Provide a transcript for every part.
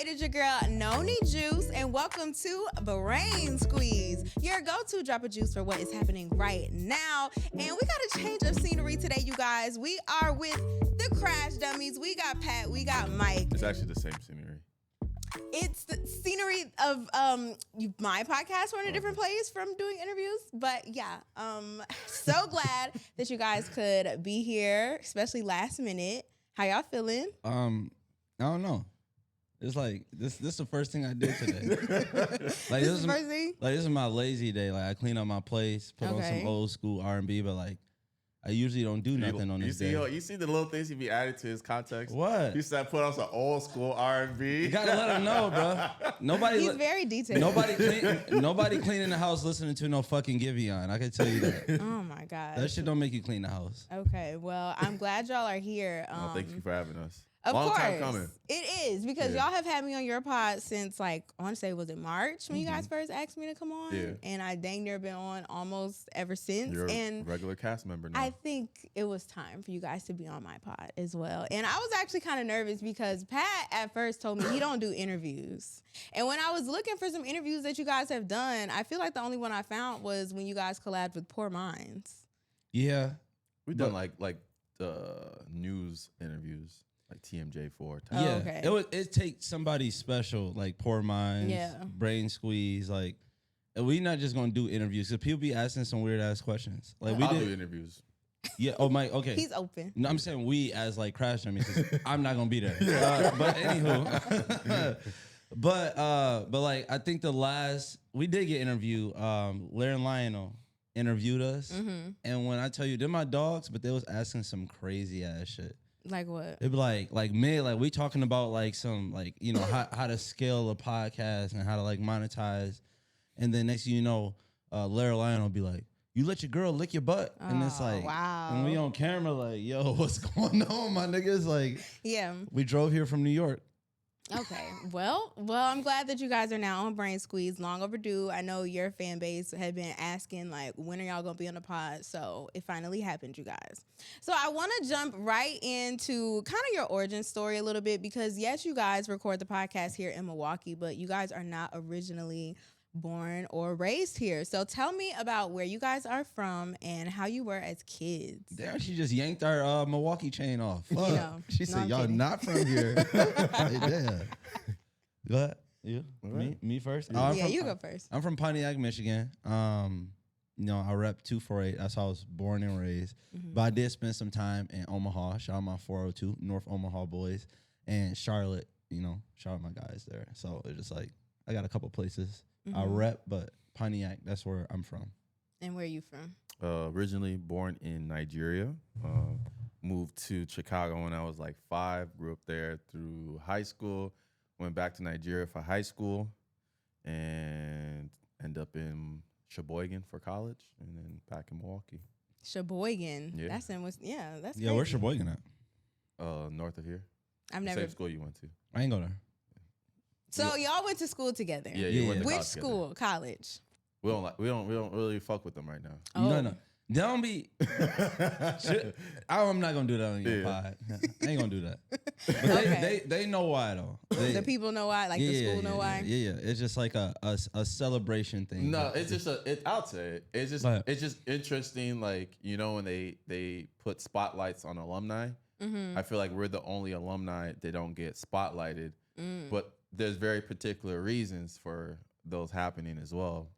It is your girl, Noni Juice, and welcome to Brain Squeeze, your go-to drop of juice for what is happening right now. And we got a change of scenery today, you guys. We are with the Crash Dummies. We got Pat, we got Mike. It's actually the same scenery. It's the scenery of my podcast. We're in a different place from doing interviews. But yeah, so glad that you guys could be here, especially last minute. How y'all feeling? I don't know. It's like this is the first thing I did today. Like This is the first thing? Like this is my lazy day. Like I clean up my place, put on some old school R&B, but like I usually don't do nothing on this day. You see the little things he be added to his context? What? He said put on some old school R&B. You gotta let him know, bro. He's very detailed. Nobody cleaning the house listening to no fucking Giveon. I can tell you that. Oh my God. That shit don't make you clean the house. Okay, well, I'm glad y'all are here. Thank you for having us. Of Long course, time coming. it is because y'all have had me on your pod since I want to say, was it March when you guys first asked me to come on? Yeah. And I dang near been on almost ever since. You're and a regular cast member now. I think it was time for you guys to be on my pod as well. And I was actually kind of nervous because Pat at first told me he don't do interviews. And when I was looking for some interviews that you guys have done, I feel like the only one I found was when you guys collabed with Poor Minds. Yeah. We've done like news interviews. Like TMJ4. Yeah, okay. It takes somebody special like Poor Minds, Brain Squeeze. Like we not just gonna do interviews because people be asking some weird ass questions. Like I'll do interviews. Yeah. Oh Mike. Okay. He's open. No, I'm saying we as like Crash Dummies because I'm not gonna be there. But anywho, but like I think we did get interviewed. Larry and Lionel interviewed us, and when I tell you they're my dogs, but they was asking some crazy ass shit. Like what? It'd be like we talking about like some like, you know, how to scale a podcast and how to like monetize. And then next thing you know, Larry Lyon will be like, you let your girl lick your butt. And it's like, wow. And we on camera like, yo, what's going on, my niggas? Like, yeah. We drove here from New York. Okay. Well, I'm glad that you guys are now on Brain Squeeze. Long overdue. I know your fan base had been asking, like, when are y'all going to be on the pod? So it finally happened, you guys. So I want to jump right into kind of your origin story a little bit because, yes, you guys record the podcast here in Milwaukee, but you guys are not originally born or raised here. So tell me about where you guys are from and how you were as kids. Damn, she just yanked our Milwaukee chain off. Fuck. You know, she said, y'all kidding. not from here. Like, damn. Go ahead. You? Right. Me first? Yeah, you go first. I'm from Pontiac, Michigan. You know, I rep 248. That's how I was born and raised. But I did spend some time in Omaha. Shout out my 402, North Omaha boys. And Charlotte, you know, shout out my guys there. So it's just like, I got a couple places I rep, but Pontiac, that's where I'm from. And where are you from? Originally born in Nigeria. Moved to Chicago when I was like 5. Grew up there through high school. Went back to Nigeria for high school. And ended up in Sheboygan for college. And then back in Milwaukee. Sheboygan. Yeah. That's crazy. Where's Sheboygan at? North of here. I've never. Same school you went to. I ain't go there. So y'all went to school together. Yeah, you went to Which college school? together. College. We don't really fuck with them right now. Oh. No. Don't be. I'm not gonna do that on your pod. I ain't gonna do that. But they know why though. The people know why. Like the school know why. Yeah. It's just like a celebration thing. No, it's just I'll say it. It's just interesting. Like, you know, when they put spotlights on alumni, I feel like we're the only alumni that don't get spotlighted. But there's very particular reasons for those happening as well.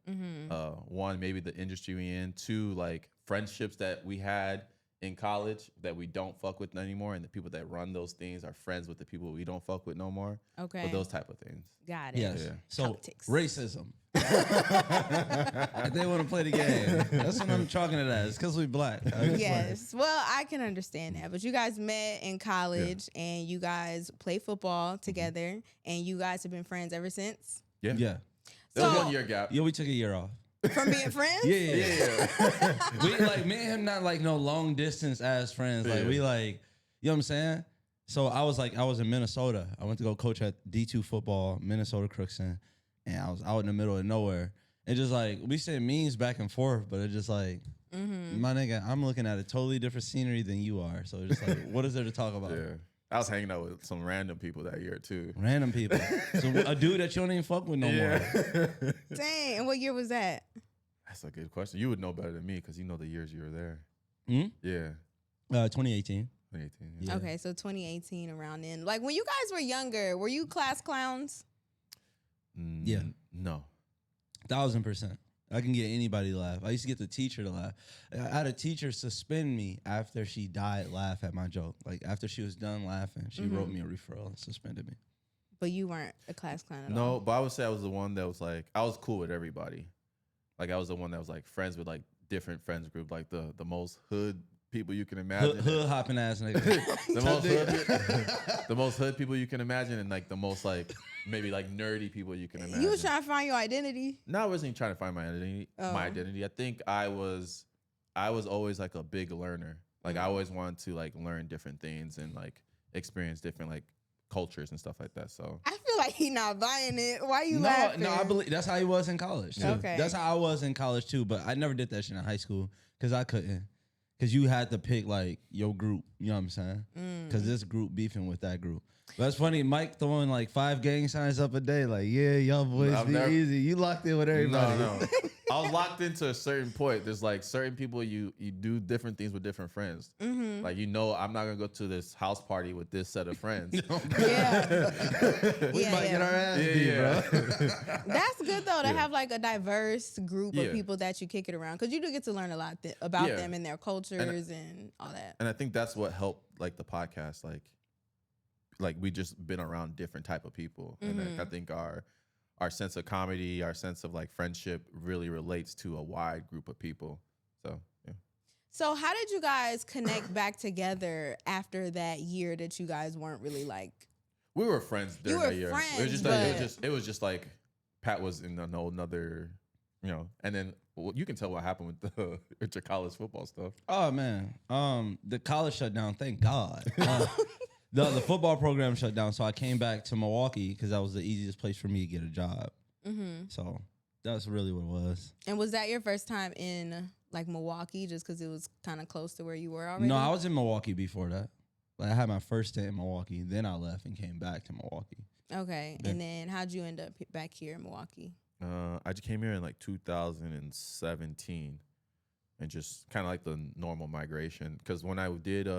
One, maybe the industry we in. 2, like friendships that we had in college that we don't fuck with anymore, and the people that run those things are friends with the people we don't fuck with no more. Okay. But those type of things. Got it. Yes. Yeah. So Politics. racism. If they want to play the game, that's what I'm chalking it as. It's because we black. Yes. Well, I can understand that. But you guys met in college and you guys play football together and you guys have been friends ever since? Yeah. Yeah. There was So- 1 year gap. Yeah, we took a year off. From being friends? Yeah. We like me and him not like no long distance ass friends. Like we like, you know what I'm saying? So I was in Minnesota. I went to go coach at D2 football, Minnesota Crookston, and I was out in the middle of nowhere. It just like we send memes back and forth, but it's just like my nigga, I'm looking at a totally different scenery than you are. So it's just like, what is there to talk about? Yeah. I was hanging out with some random people that year too. Random people. So a dude that you don't even fuck with no more. Dang. And what year was that? That's a good question. You would know better than me because you know the years you were there. Hmm? Yeah. 2018. 2018. Yeah. Okay, so 2018 around then. Like when you guys were younger, were you class clowns? Yeah. No. 1000%. I can get anybody to laugh. I used to get the teacher to laugh. I had a teacher suspend me after she died laugh at my joke. Like after she was done laughing, she wrote me a referral and suspended me. But you weren't a class clown at all. No, but I would say I was the one that was like, I was cool with everybody. Like I was the one that was like friends with like different friends group, like the most hood people you can imagine. Hood hopping ass nigga. the most hood people you can imagine, and like the most like maybe like nerdy people you can imagine. You was trying to find your identity? No, I wasn't even trying to find my identity. My identity. I think I was always like a big learner. Like I always wanted to like learn different things and like experience different like cultures and stuff like that. So I feel like he not buying it. Why you laughing? No, I believe that's how he was in college too. Okay. That's how I was in college too, but I never did that shit in high school because I couldn't. Because you had to pick like your group, you know what I'm saying? Because this group beefing with that group. But it's funny, Mike throwing like 5 gang signs up a day, like, yeah, y'all boys be easy. You locked in with everybody. No. I was locked into a certain point. There's like certain people you do different things with different friends. Like I'm not gonna go to this house party with this set of friends. Yeah. We might get our ass beat, bro. That's good though to have like a diverse group of people that you kick it around, because you do get to learn a lot about them and their cultures and all that. And I think that's what helped like the podcast, like we just been around different type of people, and I think our sense of comedy, our sense of like friendship really relates to a wide group of people. So yeah. So how did you guys connect back together after that year that you guys weren't really like? We were friends during that year. Friends, it was just like Pat was in a whole nother, and then you can tell what happened with your college football stuff. Oh man, the college shut down. Thank God. The football program shut down, so I came back to Milwaukee because that was the easiest place for me to get a job. So that's really what it was. And was that your first time in like Milwaukee, just because it was kind of close to where you were already? No, I was in Milwaukee before that. Like I had my first stint in Milwaukee, then I left and came back to Milwaukee. Okay, and then how'd you end up back here in Milwaukee? I just came here in like 2017, and just kind of like the normal migration. Because when I did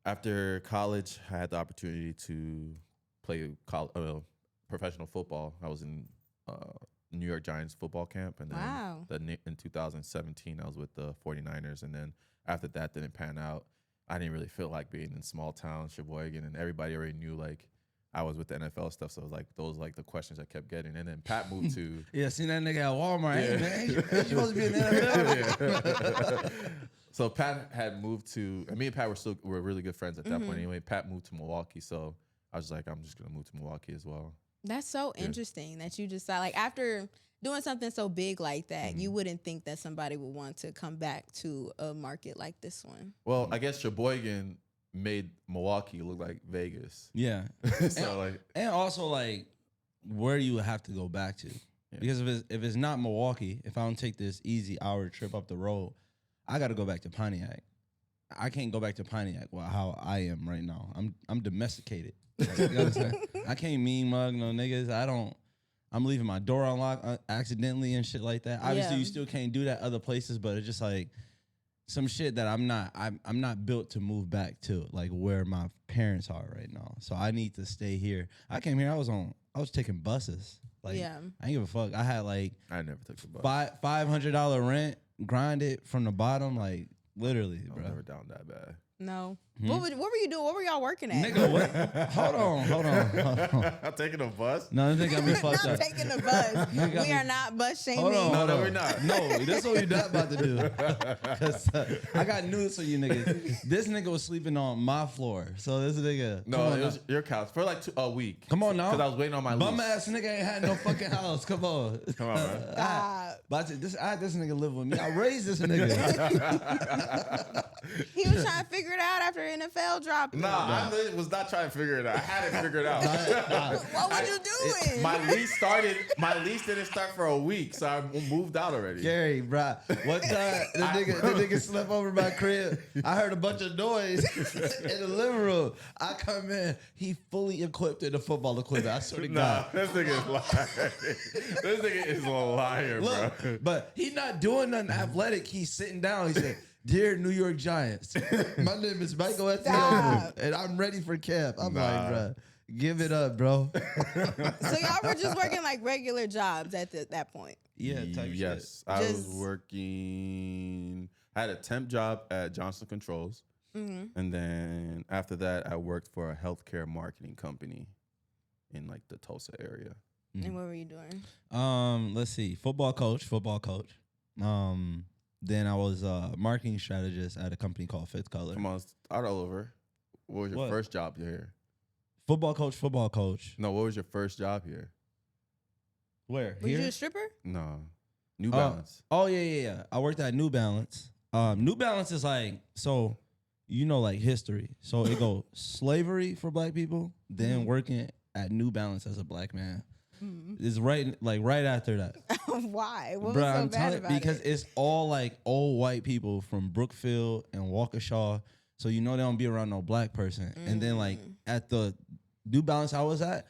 after college, I had the opportunity to play professional football. I was in New York Giants football camp, and then in 2017, I was with the 49ers, and then after that didn't pan out. I didn't really feel like being in small town Sheboygan, and everybody already knew like I was with the NFL stuff, so it was like those like the questions I kept getting. And then Pat moved to seen that nigga at Walmart. Hey man, you supposed to be in the NFL. So Pat had moved to, and me and Pat were really good friends at that point. Anyway, Pat moved to Milwaukee, so I was like, I'm just gonna move to Milwaukee as well. That's so interesting that you just like after doing something so big like that, you wouldn't think that somebody would want to come back to a market like this one. Well, I guess Sheboygan made Milwaukee look like Vegas. Yeah. So and also like where you would have to go back to. Yeah. Because if it's not Milwaukee, if I don't take this easy hour trip up the road, I got to go back to Pontiac. I can't go back to Pontiac how I am right now. I'm domesticated. Like, you know what I'm saying? I can't mean mug no niggas. I'm leaving my door unlocked accidentally and shit like that. Obviously, you still can't do that other places, but it's just like some shit that I'm not built to move back to, like where my parents are right now. So I need to stay here. I came here. I was taking buses. Like I ain't give a fuck. I had like I never took the bus. $500 rent, grinded from the bottom, like literally, bro. Never down that bad. No. What were you doing? What were y'all working at? Nigga, what? Hold on. I'm taking a bus? No, they got me fucked Not up. taking the bus. We are not bus shaming. Hold on. No, we're not. No, that's what we're not about to do. Because I got news for you niggas. This nigga was sleeping on my floor. So this nigga. No, it was your couch for like a week. Come on now. Because I was waiting on my bum lease. ass nigga ain't had no fucking house. Come on. Come on, man. But I had this nigga live with me. I raised this nigga. He was trying to figure it out after NFL dropped. Nah, I was not trying to figure it out. I had it figured out. What was you doing? My lease didn't start for a week, so I moved out already. Gary, bro. One time, the nigga slept over my crib. I heard a bunch of noise in the living room. I come in, he fully equipped in the football equipment. I swear to God. This nigga is lying. This nigga is a liar, Look, bro. but he not doing nothing athletic. He's sitting down. He said, "Dear New York Giants, my name is Michael Etienne, and I'm ready for camp." I'm like, bro, give it up, bro. So y'all were just working like regular jobs at that point. Yeah, type yes. shit. I was working. I had a temp job at Johnson Controls, and then after that, I worked for a healthcare marketing company in like the Tulsa area. And what were you doing? Let's see, football coach. Then I was a marketing strategist at a company called Fifth Color. Come on, start all over. What was your first job here? Football coach. No, what was your first job here? Where? Were you a stripper? No, New Balance. Oh yeah. I worked at New Balance. New Balance is like, so you know, like history. So it goes slavery for black people, then working at New Balance as a black man. It's right after that. Why? What Bruh, was so I'm bad telling about because it? it's all like old white people from Brookfield and Waukesha. So you know they don't be around no black person. And then like at the New Balance I was at,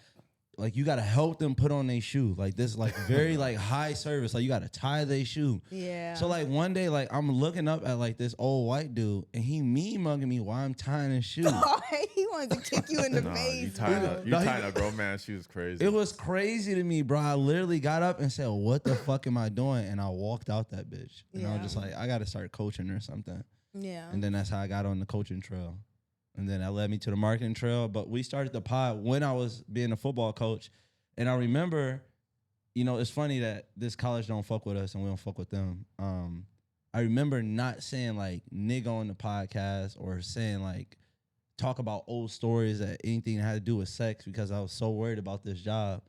like you gotta help them put on their shoe. Like this like very like high service. Like you gotta tie their shoe. Yeah. So like one day like I'm looking up at like this old white dude and he mean mugging me while I'm tying his shoe. He wanted to kick you in the face. You tying a grown man shoe is crazy. It was crazy to me, bro. I literally got up and said, "What the fuck am I doing?" And I walked out that bitch. And I was just like, I gotta start coaching or something. Yeah. And then that's how I got on the coaching trail. And then that led me to the marketing trail. But we started the pod when I was being a football coach. And I remember, you know, it's funny that this college don't fuck with us and we don't fuck with them. I remember not saying like nigga on the podcast or saying like talk about old stories that anything that had to do with sex because I was so worried about this job.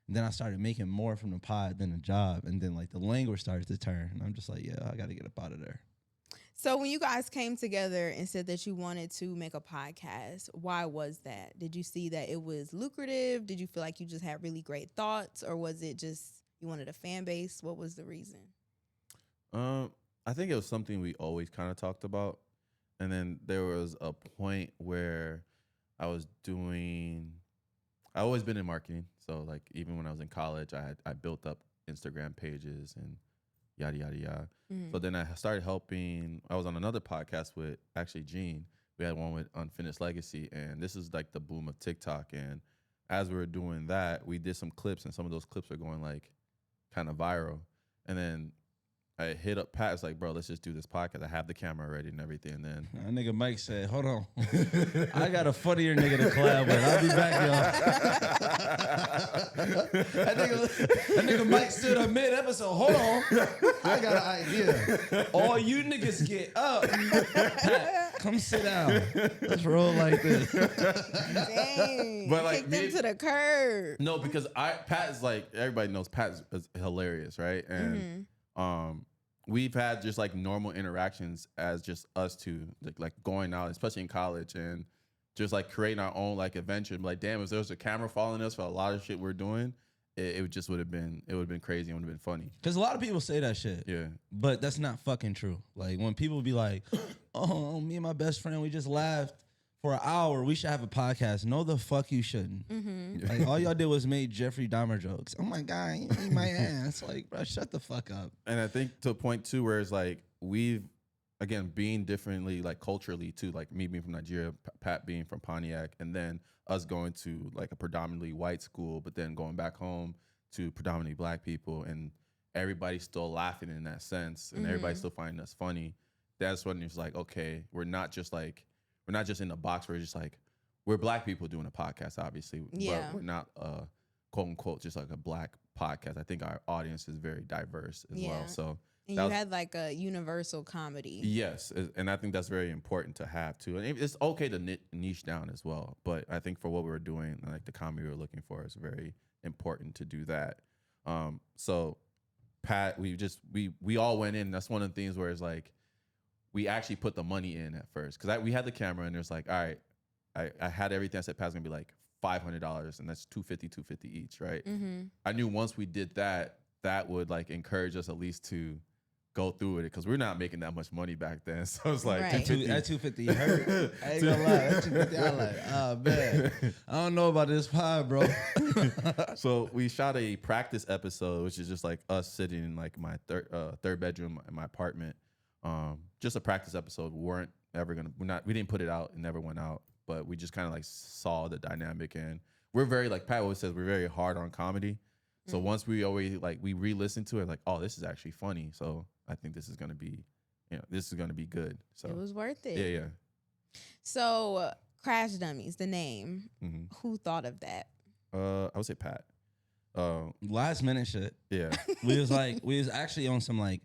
And then I started making more from the pod than the job. And then like the language started to turn. And I'm just like, yeah, I got to get up out of there. So when you guys came together and said that you wanted to make a podcast, why was that? Did you see that it was lucrative? Did you feel like you just had really great thoughts? Or was it just you wanted a fan base? What was the reason? I think it was something we always kind of talked about. And then there was a point where I always been in marketing. So like even when I was in college, I built up Instagram pages and yada, yada, yada. So then I started helping. I was on another podcast with actually Gene. We had one with Unfinished Legacy. And this is like the boom of TikTok. And as we were doing that, we did some clips. And some of those clips are going like kind of viral. And then I hit up Pat. It's like, bro, let's just do this podcast. I have the camera ready and everything. And then That nigga Mike said, hold on. I got a funnier nigga to collab with. I'll be back, y'all. that nigga Mike stood up mid-episode. Hold on. I got an idea. All you niggas get up. Pat, come sit down. Let's roll like this. Dang. But, like, kicked them to the curb. no, because Pat is like, everybody knows Pat is hilarious, right? And we've had just like normal interactions as just us two, like going out, especially in college, and just like creating our own like adventure. Like, damn, if there was a camera following us for a lot of shit we're doing, it just would have been crazy and would have been funny. Because a lot of people say that shit. Yeah. But that's not fucking true. Like when people be like, oh, me and my best friend, we just laughed for an hour. We should have a podcast. No, the fuck you shouldn't. Like all y'all did was make Jeffrey Dahmer jokes. Oh my God, you eat my ass. Like, bro, shut the fuck up. And I think to a point too, where it's like we've, again, being differently, like culturally too, like me being from Nigeria, Pat being from Pontiac, and then us going to like a predominantly white school, but then going back home to predominantly black people, and everybody's still laughing in that sense, and everybody's still finding us funny. That's when it's like, okay, we're not just in a box. We're just like, we're black people doing a podcast, obviously, but we're not quote unquote just like a black podcast. I think our audience is very diverse as well. So. And you had like a universal comedy. Yes, and I think that's very important to have too. And it's okay to niche down as well, but I think for what we were doing, like the comedy we were looking for, is very important to do that. So Pat, we all went in. That's one of the things where it's like we actually put the money in at first because we had the camera and there's like, all right, I had everything. I said Pat's gonna be like $500 and that's $250 each, right? I knew once we did that, that would like encourage us at least to go through with it because we're not making that much money back then. So it's like Right. That 250 hurt. I ain't gonna lie. That 250, I like, oh man, I don't know about this pod, bro. So we shot a practice episode, which is just like us sitting in like my third bedroom in my apartment. Just a practice episode. We didn't put it out. It never went out. But we just kind of like saw the dynamic, and we're very, like Pat always says, we're very hard on comedy. So once we always like we re-listen to it, like, oh, this is actually funny. So I think this is gonna be, this is gonna be good. So it was worth it. Yeah. So Crash Dummies, the name. Who thought of that? I would say Pat. Last minute shit. Yeah. We was actually on some like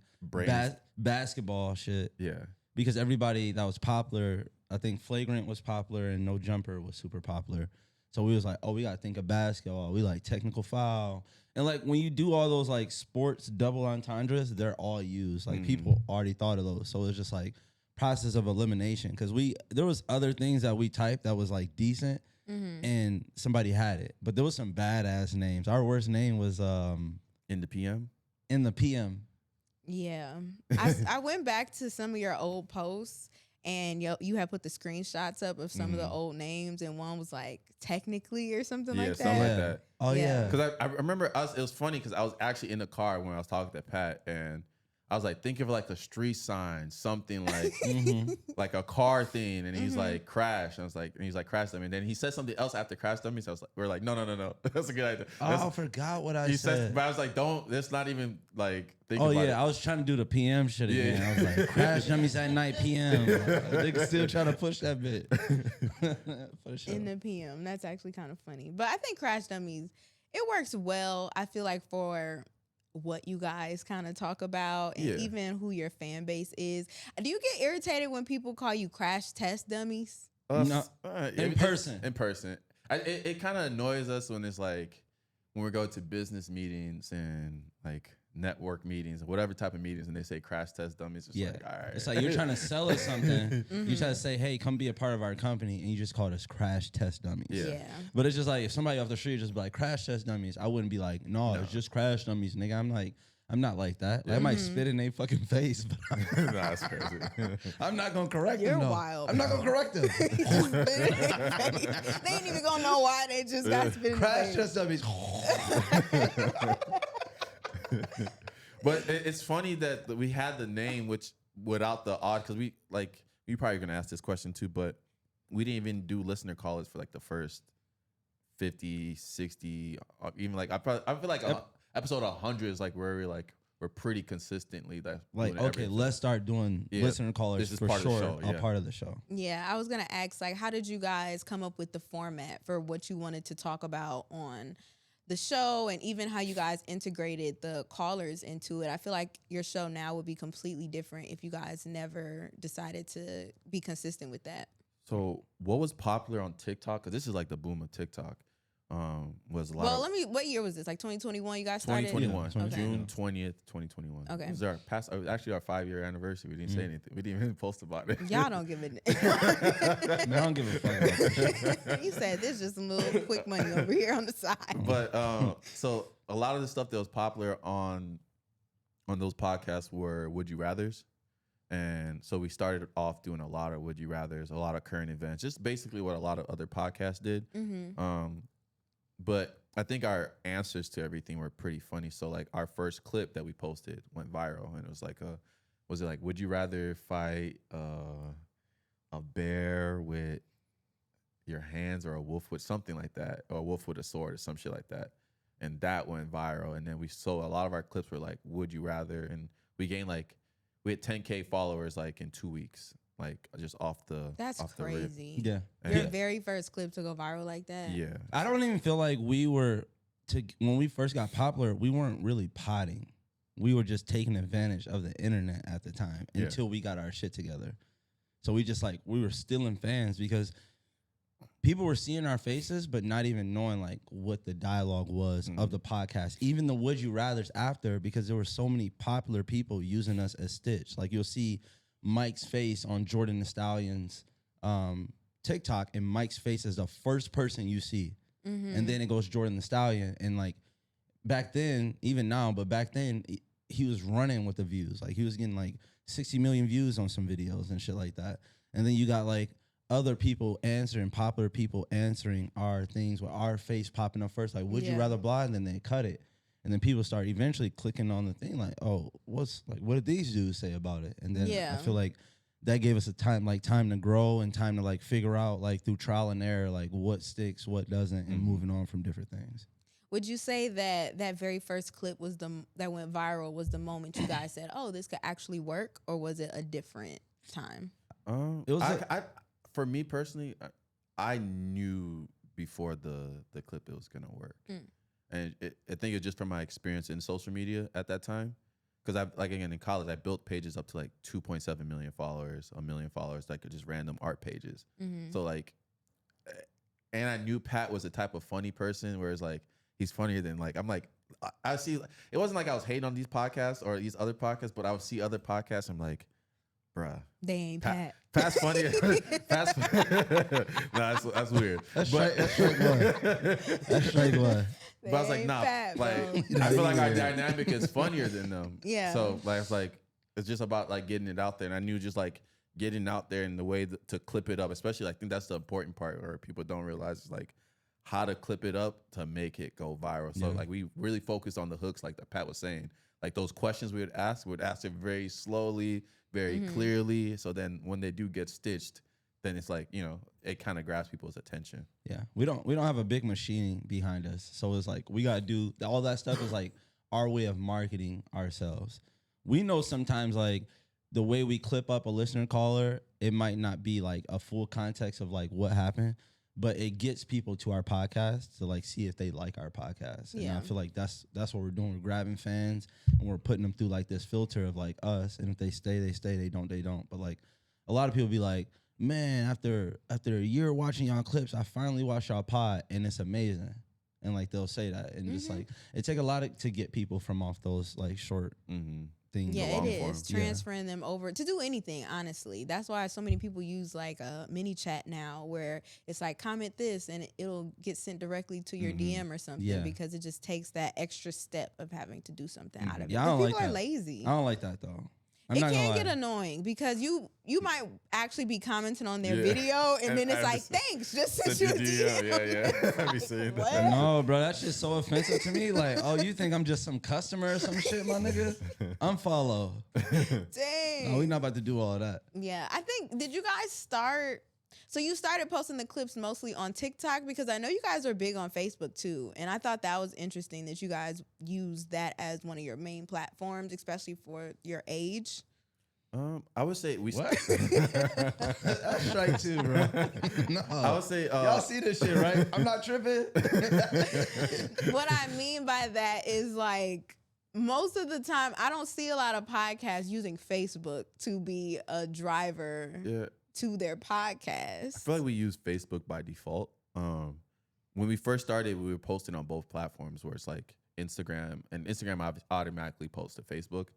basketball shit. Yeah. Because everybody that was popular, I think Flagrant was popular and No Jumper was super popular. So we was like, oh, we got to think of basketball. We like technical foul. And like when you do all those like sports double entendres, they're all used. Like people already thought of those. So it's just like process of elimination. Because there was other things that we typed that was like decent and somebody had it. But there was some badass names. Our worst name was In the PM. In the PM. Yeah. I went back to some of your old posts and you had put the screenshots up of some of the old names, and one was like technically or something like that. Yeah, something like that. Oh, yeah. Because I remember it was funny because I was actually in the car when I was talking to Pat, and I was like, think of like a street sign, something like like a car thing, and he's like Crash, and he's like Crash Dummy, and then he said something else after Crash Dummies. So we're like, no, that's a good idea. I forgot what I said. But I was like, that's not even like. I was trying to do the PM shit again. Yeah. I was like, Crash Dummies at night PM. Niggas still trying to push that bit. For sure. In the PM, that's actually kind of funny. But I think Crash Dummies, it works well. I feel like for what you guys kind of talk about and even who your fan base is. Do you get irritated when people call you Crash Test Dummies? No, in person. In person. It kind of annoys us when it's like when we go to business meetings and like network meetings or whatever type of meetings and they say Crash Test Dummies. It's like, all right. It's like you're trying to sell us something. You try to say, hey, come be a part of our company, and you just call us Crash Test Dummies. Yeah. But it's just like if somebody off the street just be like Crash Test Dummies, I wouldn't be like, no, it's just Crash Dummies, nigga. I'm not like that. I might spit in their fucking face, but Nah, that's crazy. I'm not gonna correct You're them. You're wild. I'm not gonna correct them. They ain't even gonna know why they just got spit in the Crash face. Test Dummies. But it's funny that we had the name, which without the odd, because you probably gonna ask this question too, but we didn't even do listener callers for like the first 50, 60, even like I feel like episode 100 is like where we're pretty consistently that Like, okay, everything. let's start doing listener callers This is for part of the sure. show, yeah. Part of the show. Yeah, I was gonna ask, like, how did you guys come up with the format for what you wanted to talk about on the show, and even how you guys integrated the callers into it? I feel like your show now would be completely different if you guys never decided to be consistent with that. So what was popular on TikTok? Because this is like the boom of TikTok. Was a lot. What year was this? Like 2021? You guys started? 2021, Yeah, June 20th, 2021. Okay. It was our actually our 5-year anniversary. We didn't say anything. We didn't even post about it. Y'all don't give it. Man, I don't give a fuck about that. He said there's just some little quick money over here on the side. But so a lot of the stuff that was popular on those podcasts were Would You Rathers. And so we started off doing a lot of Would You Rathers, a lot of current events, just basically what a lot of other podcasts did. But I think our answers to everything were pretty funny. So like our first clip that we posted went viral, and it was like would you rather fight a bear with your hands or a wolf with something like that, or a wolf with a sword or some shit like that? And that went viral. And then a lot of our clips were like, would you rather? And we had 10K followers like in 2 weeks. Like just off the That's off crazy. Yeah. Your very first clip to go viral like that. Yeah. I don't even feel like when we first got popular, we weren't really potting. We were just taking advantage of the internet at the time until we got our shit together. So we were stealing fans because people were seeing our faces, but not even knowing like what the dialogue was of the podcast. Even the Would You Rathers after, because there were so many popular people using us as Stitch. Like you'll see Mike's face on Jordan the Stallion's TikTok, and Mike's face is the first person you see. And then it goes Jordan the Stallion. And like back then, even now, but back then he was running with the views. Like he was getting like 60 million views on some videos and shit like that. And then you got like other people answering, popular people answering our things with our face popping up first. Like, would you rather blah? And then they cut it. And then people start eventually clicking on the thing like, oh, what did these dudes say about it? And then I feel like that gave us a time to grow and time to like figure out like through trial and error, like what sticks, what doesn't, and moving on from different things. Would you say that very first clip was that went viral was the moment you guys said, oh, this could actually work, or was it a different time? It was for me personally, I knew before the clip it was gonna work. And I think it's just from my experience in social media at that time. Because again, in college, I built pages up to like 2.7 million followers, 1 million followers, like just random art pages. So like, and I knew Pat was the type of funny person where it's like, he's funnier than like, I'm like, I see, it wasn't like I was hating on these podcasts or these other podcasts, but I would see other podcasts. I'm like, bruh. They ain't Pat. Pat's funnier. Pat's that's weird. That's straight one. That's straight one. But I was like, nah, Pat, like I feel like our dynamic is funnier than them. Yeah. So like it's just about like getting it out there, and I knew just like getting out there and the way to clip it up, especially like, I think that's the important part where people don't realize is like how to clip it up to make it go viral. So like we really focused on the hooks, like Pat was saying, like those questions we would ask it very slowly, very clearly. So then when they do get stitched, then it's like, you know, it kind of grabs people's attention. Yeah, we don't have a big machine behind us, so it's like we gotta do all that stuff. Is like our way of marketing ourselves. We know sometimes like the way we clip up a listener caller, it might not be like a full context of like what happened, but it gets people to our podcast to like see if they like our podcast. And I feel like that's what we're doing. We're grabbing fans and we're putting them through like this filter of like us, and if they stay, they stay. They don't. But like a lot of people be like, man, after a year watching y'all clips, I finally watched y'all pod, and it's amazing. And like they'll say that, and just like it take a lot to get people from off those like short things. Yeah, it is transferring them over to do anything. Honestly, that's why so many people use like a mini chat now, where it's like comment this and it'll get sent directly to your DM or something, because it just takes that extra step of having to do something out of it. Yeah, I don't people like are that. lazy. I don't like that though. It can get annoying because you might actually be commenting on their video and then it's like, thanks, just sent you a DM. I be saying that. No, bro, that shit's so offensive to me. Like, oh, you think I'm just some customer or some shit, my nigga? Unfollow. Dang. No, we not about to do all that. Yeah, I think, did you guys start... So you started posting the clips mostly on TikTok, because I know you guys are big on Facebook too. And I thought that was interesting that you guys use that as one of your main platforms, especially for your age. I would say we. What? That's right too, bro. No, I would say y'all see this shit, right? I'm not tripping. What I mean by that is like, most of the time, I don't see a lot of podcasts using Facebook to be a driver to their podcast. I feel like we use Facebook by default. When we first started, we were posting on both platforms, where it's like Instagram, and Instagram automatically posts to Facebook,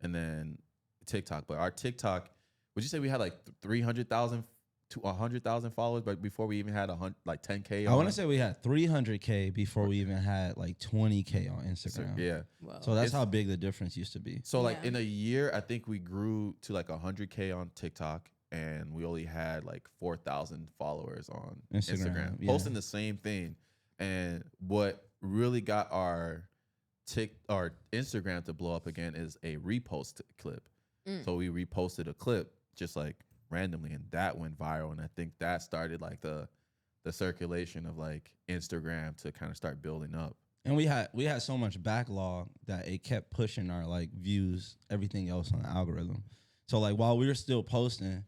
and then TikTok. But our TikTok, would you say we had like 300,000 to 100,000 followers, but before we even had like 10K? I want to say we had 300K before we even had like 20K on Instagram. Yeah. Whoa. So that's how big the difference used to be. So like in a year, I think we grew to like 100K on TikTok, and we only had like 4,000 followers on Instagram. Posting the same thing. And what really got our Instagram to blow up again is a repost clip. So we reposted a clip just like randomly, and that went viral. And I think that started like the circulation of like Instagram to kind of start building up. And we had so much backlog that it kept pushing our like views, everything else on the algorithm. So like while we were still posting,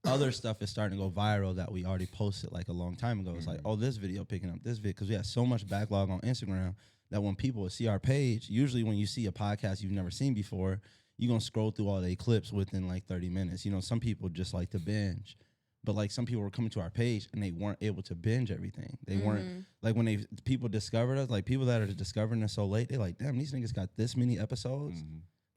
other stuff is starting to go viral that we already posted like a long time ago. It's like, oh, this video picking up this video, because we had so much backlog on Instagram that when people would see our page, usually when you see a podcast you've never seen before, you're going to scroll through all the clips within like 30 minutes. You know, some people just like to binge, but like some people were coming to our page and they weren't able to binge everything. They weren't, like when people discovered us, like people that are discovering us so late, they're like, damn, these niggas got this many episodes.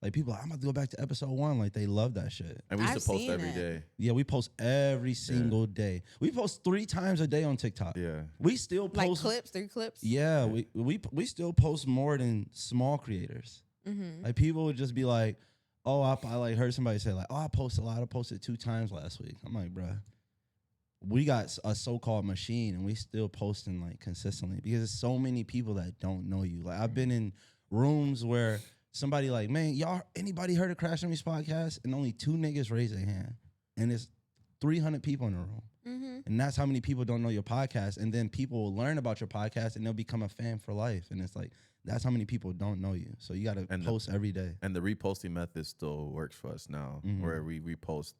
Like people, I'm about to go back to episode 1. Like they love that shit. And we used I've to post seen every it. day. Yeah, we post every single day. We post 3 times a day on TikTok. Yeah. We still post Like clips, 3 clips. Yeah, we still post more than small creators. Mm-hmm. Like people would just be like, "Oh, I like heard somebody say like, oh, I post a lot. I posted 2 times last week." I'm like, bruh, we got a so-called machine, and we still posting like consistently because there's so many people that don't know you. Like I've been in rooms where somebody like, man, y'all, anybody heard of Crash Dummies Podcast? And only 2 niggas raise their hand, and it's 300 people in the room. Mm-hmm. And that's how many people don't know your podcast. And then people will learn about your podcast and they'll become a fan for life. And it's like, that's how many people don't know you. So you got to post every day. And the reposting method still works for us now, where we repost.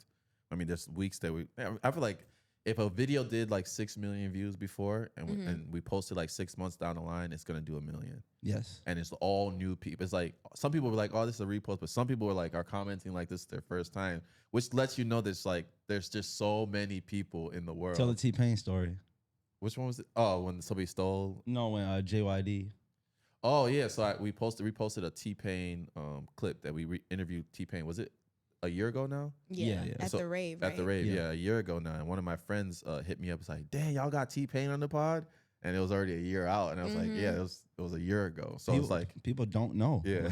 I mean, there's weeks that I feel like if a video did like 6 million views before and we posted like 6 months down the line, it's going to do 1 million. Yes. And it's all new people. It's like some people were like, oh, this is a repost. But some people are commenting like this is their first time, which lets you know there's just so many people in the world. Tell the T-Pain story. Which one was it? Oh, when somebody stole. No, when JYD. Oh, yeah. So we reposted a T-Pain clip that we interviewed T-Pain. Was it a year ago now? Yeah. Yeah. At So, the rave, right? At the rave, Yeah. yeah, a year ago now. And one of my friends hit me up. Was like, "Dang, y'all got T-Pain on the pod?" And it was already a year out. And I was like, "Yeah, it was a year ago." So people, it's like, people don't know. yeah,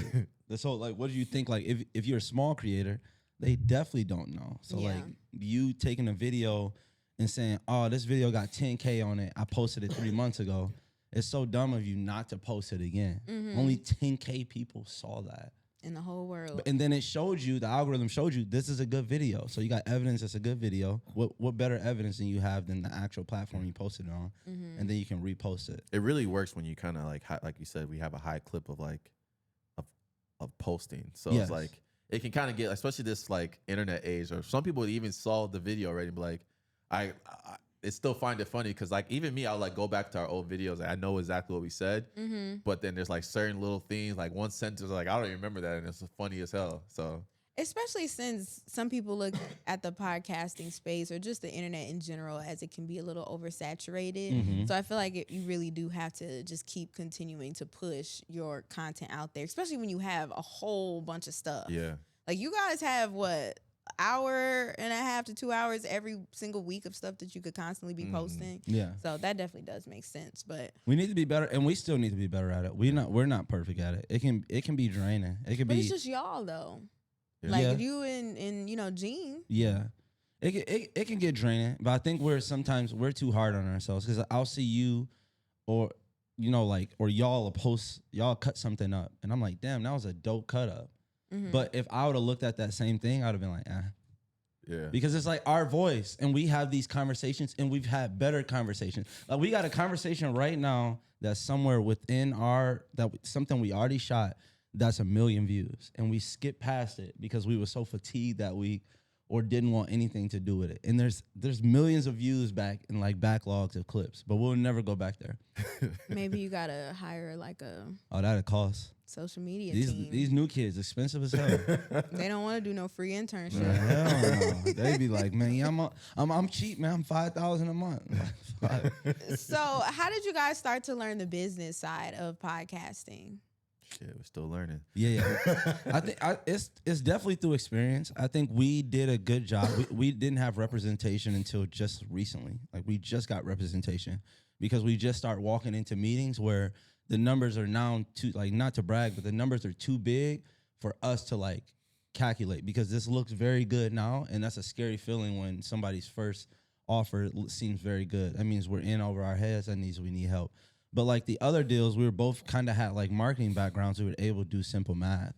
So like, what do you think? Like, if you're a small creator, they definitely don't know. So Yeah. like, you taking a video and saying, "Oh, this video got 10K on it. I posted it 3 months ago." It's so dumb of you not to post it again. Only 10K people saw that. In the whole world. And then it showed you, the algorithm showed you this is a good video. So you got evidence it's a good video. What better evidence than you have than the actual platform you posted it on? And then you can repost it. it really works when you kind of like you said, we have a high clip of like of posting. So Yes. it's like it can kind of get, especially this like internet age, or some people even saw the video already and be like, I still find it funny because like even me, I'll like go back to our old videos and I know exactly what we said, but then there's like certain little things, like one sentence, like I don't even remember that, and it's funny as hell. So Especially since some people look at the podcasting space or just the internet in general as it can be a little oversaturated. So I feel like you really do have to just keep continuing to push your content out there, especially when you have a whole bunch of stuff. yeah, Like you guys have what, hour and a half to 2 hours every single week of stuff that you could constantly be posting. Yeah. So that definitely does make sense. But We need to be better, and we still need to be better at it. We're not perfect at it. It can be draining. It can but be it's just y'all though. Yeah. Like Yeah. you and Gene. Yeah. It can get draining, but I think sometimes we're too hard on ourselves because I'll see you or or y'all cut something up and I'm like, damn, that was a dope cut up. But if I would have looked at that same thing, I would have been like, yeah, because it's like our voice and we have these conversations and we've had better conversations. Like we got a conversation right now that's somewhere within something we already shot that's 1 million views and we skipped past it because we were so fatigued that week or didn't want anything to do with it. And there's millions of views back in like backlogs of clips, but we'll never go back there. Maybe you gotta hire like a That'd cost. social media team. These new kids expensive as hell. They don't want to do no free internship. Hell no. They be like, man, yeah, I'm cheap, man. I'm $5,000 a month. So how did you guys start to learn the business side of podcasting? shit, we're still learning. Yeah. I think it's definitely through experience. I think we did a good job. We didn't have representation until just recently. Like we just got representation because we just start walking into meetings where the numbers are now too, like, not to brag, but the numbers are too big for us to like calculate because this looks very good now. And that's a scary feeling when somebody's first offer seems very good. That means we're in over our heads. That means we need help. But like the other deals, we were both kind of had like marketing backgrounds. We were able to do simple math.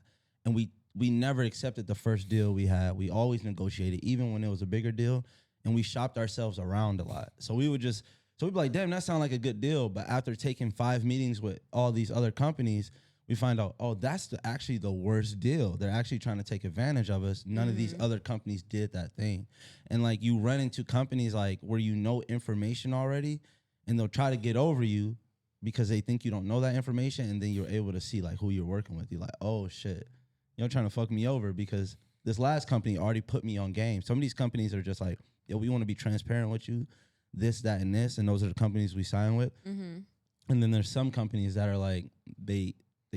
And we never accepted the first deal we had. We always negotiated, even when it was a bigger deal. And we shopped ourselves around a lot. So we'd be like, damn, that sounds like a good deal. But after taking 5 meetings with all these other companies, we find out, oh, that's actually the worst deal. They're actually trying to take advantage of us. None of these other companies did that thing. And like you run into companies like where you know information already and they'll try to get over you because they think you don't know that information. And then you're able to see like who you're working with. You're like, oh shit, you're trying to fuck me over because this last company already put me on game. Some of these companies are just like, yo, we want to be transparent with you, this, that, and this. And those are the companies we sign with. And then there's some companies that are like, they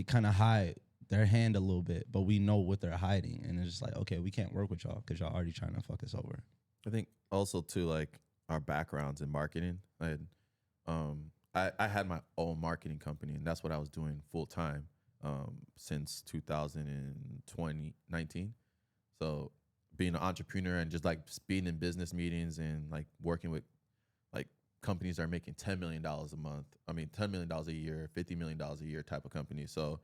kind of hide their hand a little bit, but we know what they're hiding, and it's just like, okay, we can't work with y'all because y'all already trying to fuck us over. I think also too, like our backgrounds in marketing. I had my own marketing company, and that's what I was doing full time since 2019. So being an entrepreneur and just like being in business meetings and like working with like companies that are making $10 million a month. I mean, $10 million a year, $50 million a year type of company. So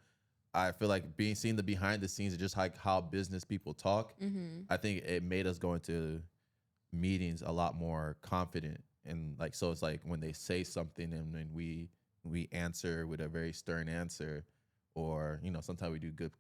I feel like seeing the behind the scenes and just like how business people talk, I think it made us go into meetings a lot more confident. And like, so it's like when they say something and then we answer with a very stern answer, or, you know, sometimes we do good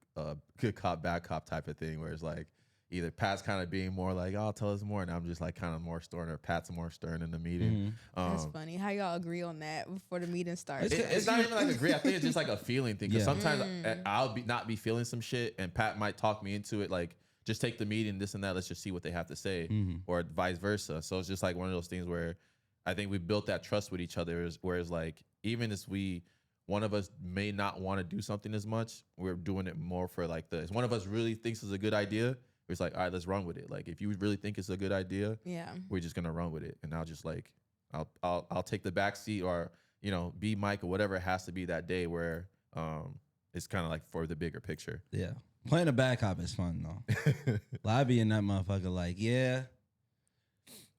cop, bad cop type of thing where it's like either Pat's kind of being more like, oh, tell us more. And I'm just like kind of more stern, or Pat's more stern in the meeting. That's funny. How y'all agree on that before the meeting starts? It's not even like agree. I think it's just like a feeling thing. Because sometimes I'll not be feeling some shit and Pat might talk me into it. Like, just take the meeting, this and that. Let's just see what they have to say, or vice versa. So it's just like one of those things where I think we built that trust with each other. Whereas like, even as one of us may not want to do something as much, we're doing it more for like if one of us really thinks it's a good idea, it's like, all right, let's run with it. Like, if you really think it's a good idea, we're just gonna run with it. And I'll just like, I'll take the back seat, or, you know, be Mike or whatever it has to be that day, where it's kind of like for the bigger picture. Yeah, playing a bad cop is fun though. Like, I be in that motherfucker like, yeah.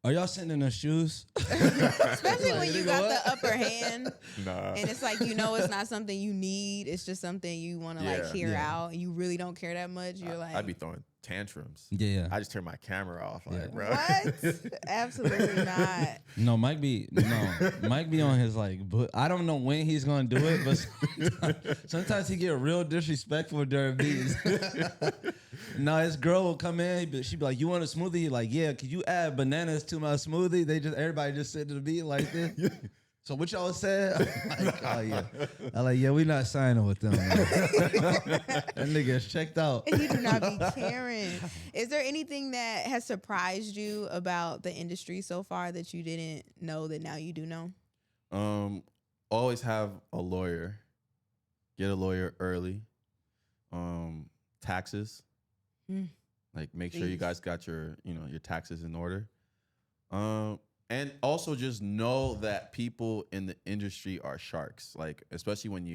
Are y'all sitting in the shoes? Especially when you got the upper hand. Nah. And it's like, you know, it's not something you need. It's just something you want to like hear out, and you really don't care that much. You're like, I'd be throwing tantrums. Yeah. I just turn my camera off. Like, bro. What? Absolutely not. No, Mike be on his like, but I don't know when he's gonna do it, but sometimes he get real disrespectful during meetings. No, his girl will come in, she'd be like, "You want a smoothie?" He like, "Yeah, could you add bananas to my smoothie?" Everybody just sit to the beat like this. So what y'all said? Like, oh yeah. I'm like, yeah, we not signing with them. That nigga is checked out. You do not be caring. Is there anything that has surprised you about the industry so far that you didn't know that now you do know? Always have a lawyer. Get a lawyer early. Taxes. Like, make sure you guys got your taxes in order. And also just know that people in the industry are sharks. Like, especially when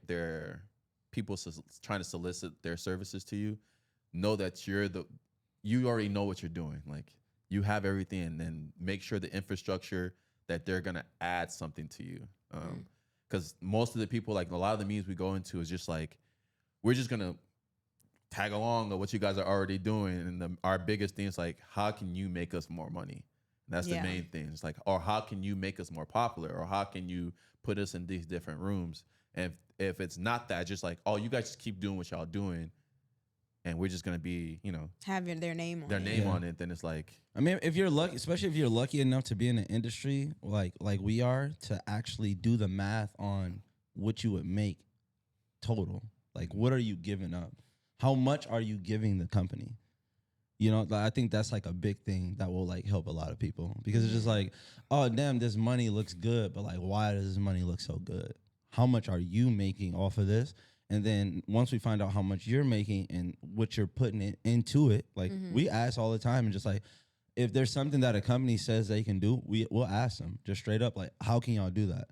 they're people trying to solicit their services to you. Know that you already know what you're doing. Like, you have everything, and then make sure the infrastructure that they're gonna add something to you. Because most of the people, like a lot of the meetings we go into, is just like, we're just gonna tag along of what you guys are already doing. And our biggest thing is like, how can you make us more money? And that's the main thing. It's like, or how can you make us more popular? Or how can you put us in these different rooms? And if it's not that, just like, oh, you guys just keep doing what y'all doing, and we're just gonna be, having their name on it, then it's like, I mean, if you're lucky, especially if you're lucky enough to be in the industry like we are, to actually do the math on what you would make total. Like, what are you giving up? How much are you giving the company? I think that's like a big thing that will like help a lot of people, because it's just like, oh damn, this money looks good, but like, why does this money look so good? How much are you making off of this? And then once we find out how much you're making and what you're putting into it, like we ask all the time, and just like, if there's something that a company says they can do, we'll ask them just straight up, like, how can y'all do that?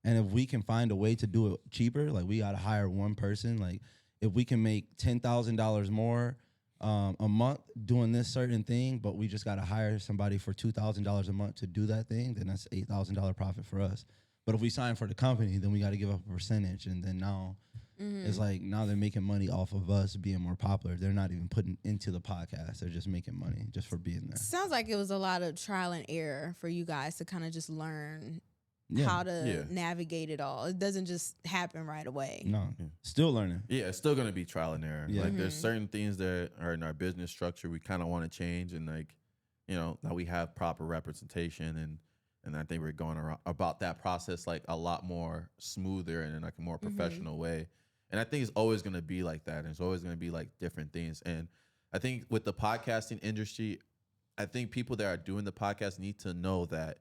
And if we can find a way to do it cheaper, like we got to hire one person. Like, if we can make $10,000 more a month doing this certain thing, but we just got to hire somebody for $2,000 a month to do that thing, then that's $8,000 profit for us. But if we sign for the company, then we got to give up a percentage. And then now it's like, now they're making money off of us being more popular. They're not even putting into the podcast. They're just making money just for being there. Sounds like it was a lot of trial and error for you guys to kind of just learn how to navigate it all. It doesn't just happen right away. No, still learning. Yeah, it's still going to be trial and error. Yeah. Like, there's certain things that are in our business structure we kind of want to change, and like, now we have proper representation, and I think we're going about that process like a lot more smoother and in like a more professional way. And I think it's always going to be like that. And it's always going to be like different things. And I think with the podcasting industry, I think people that are doing the podcast need to know that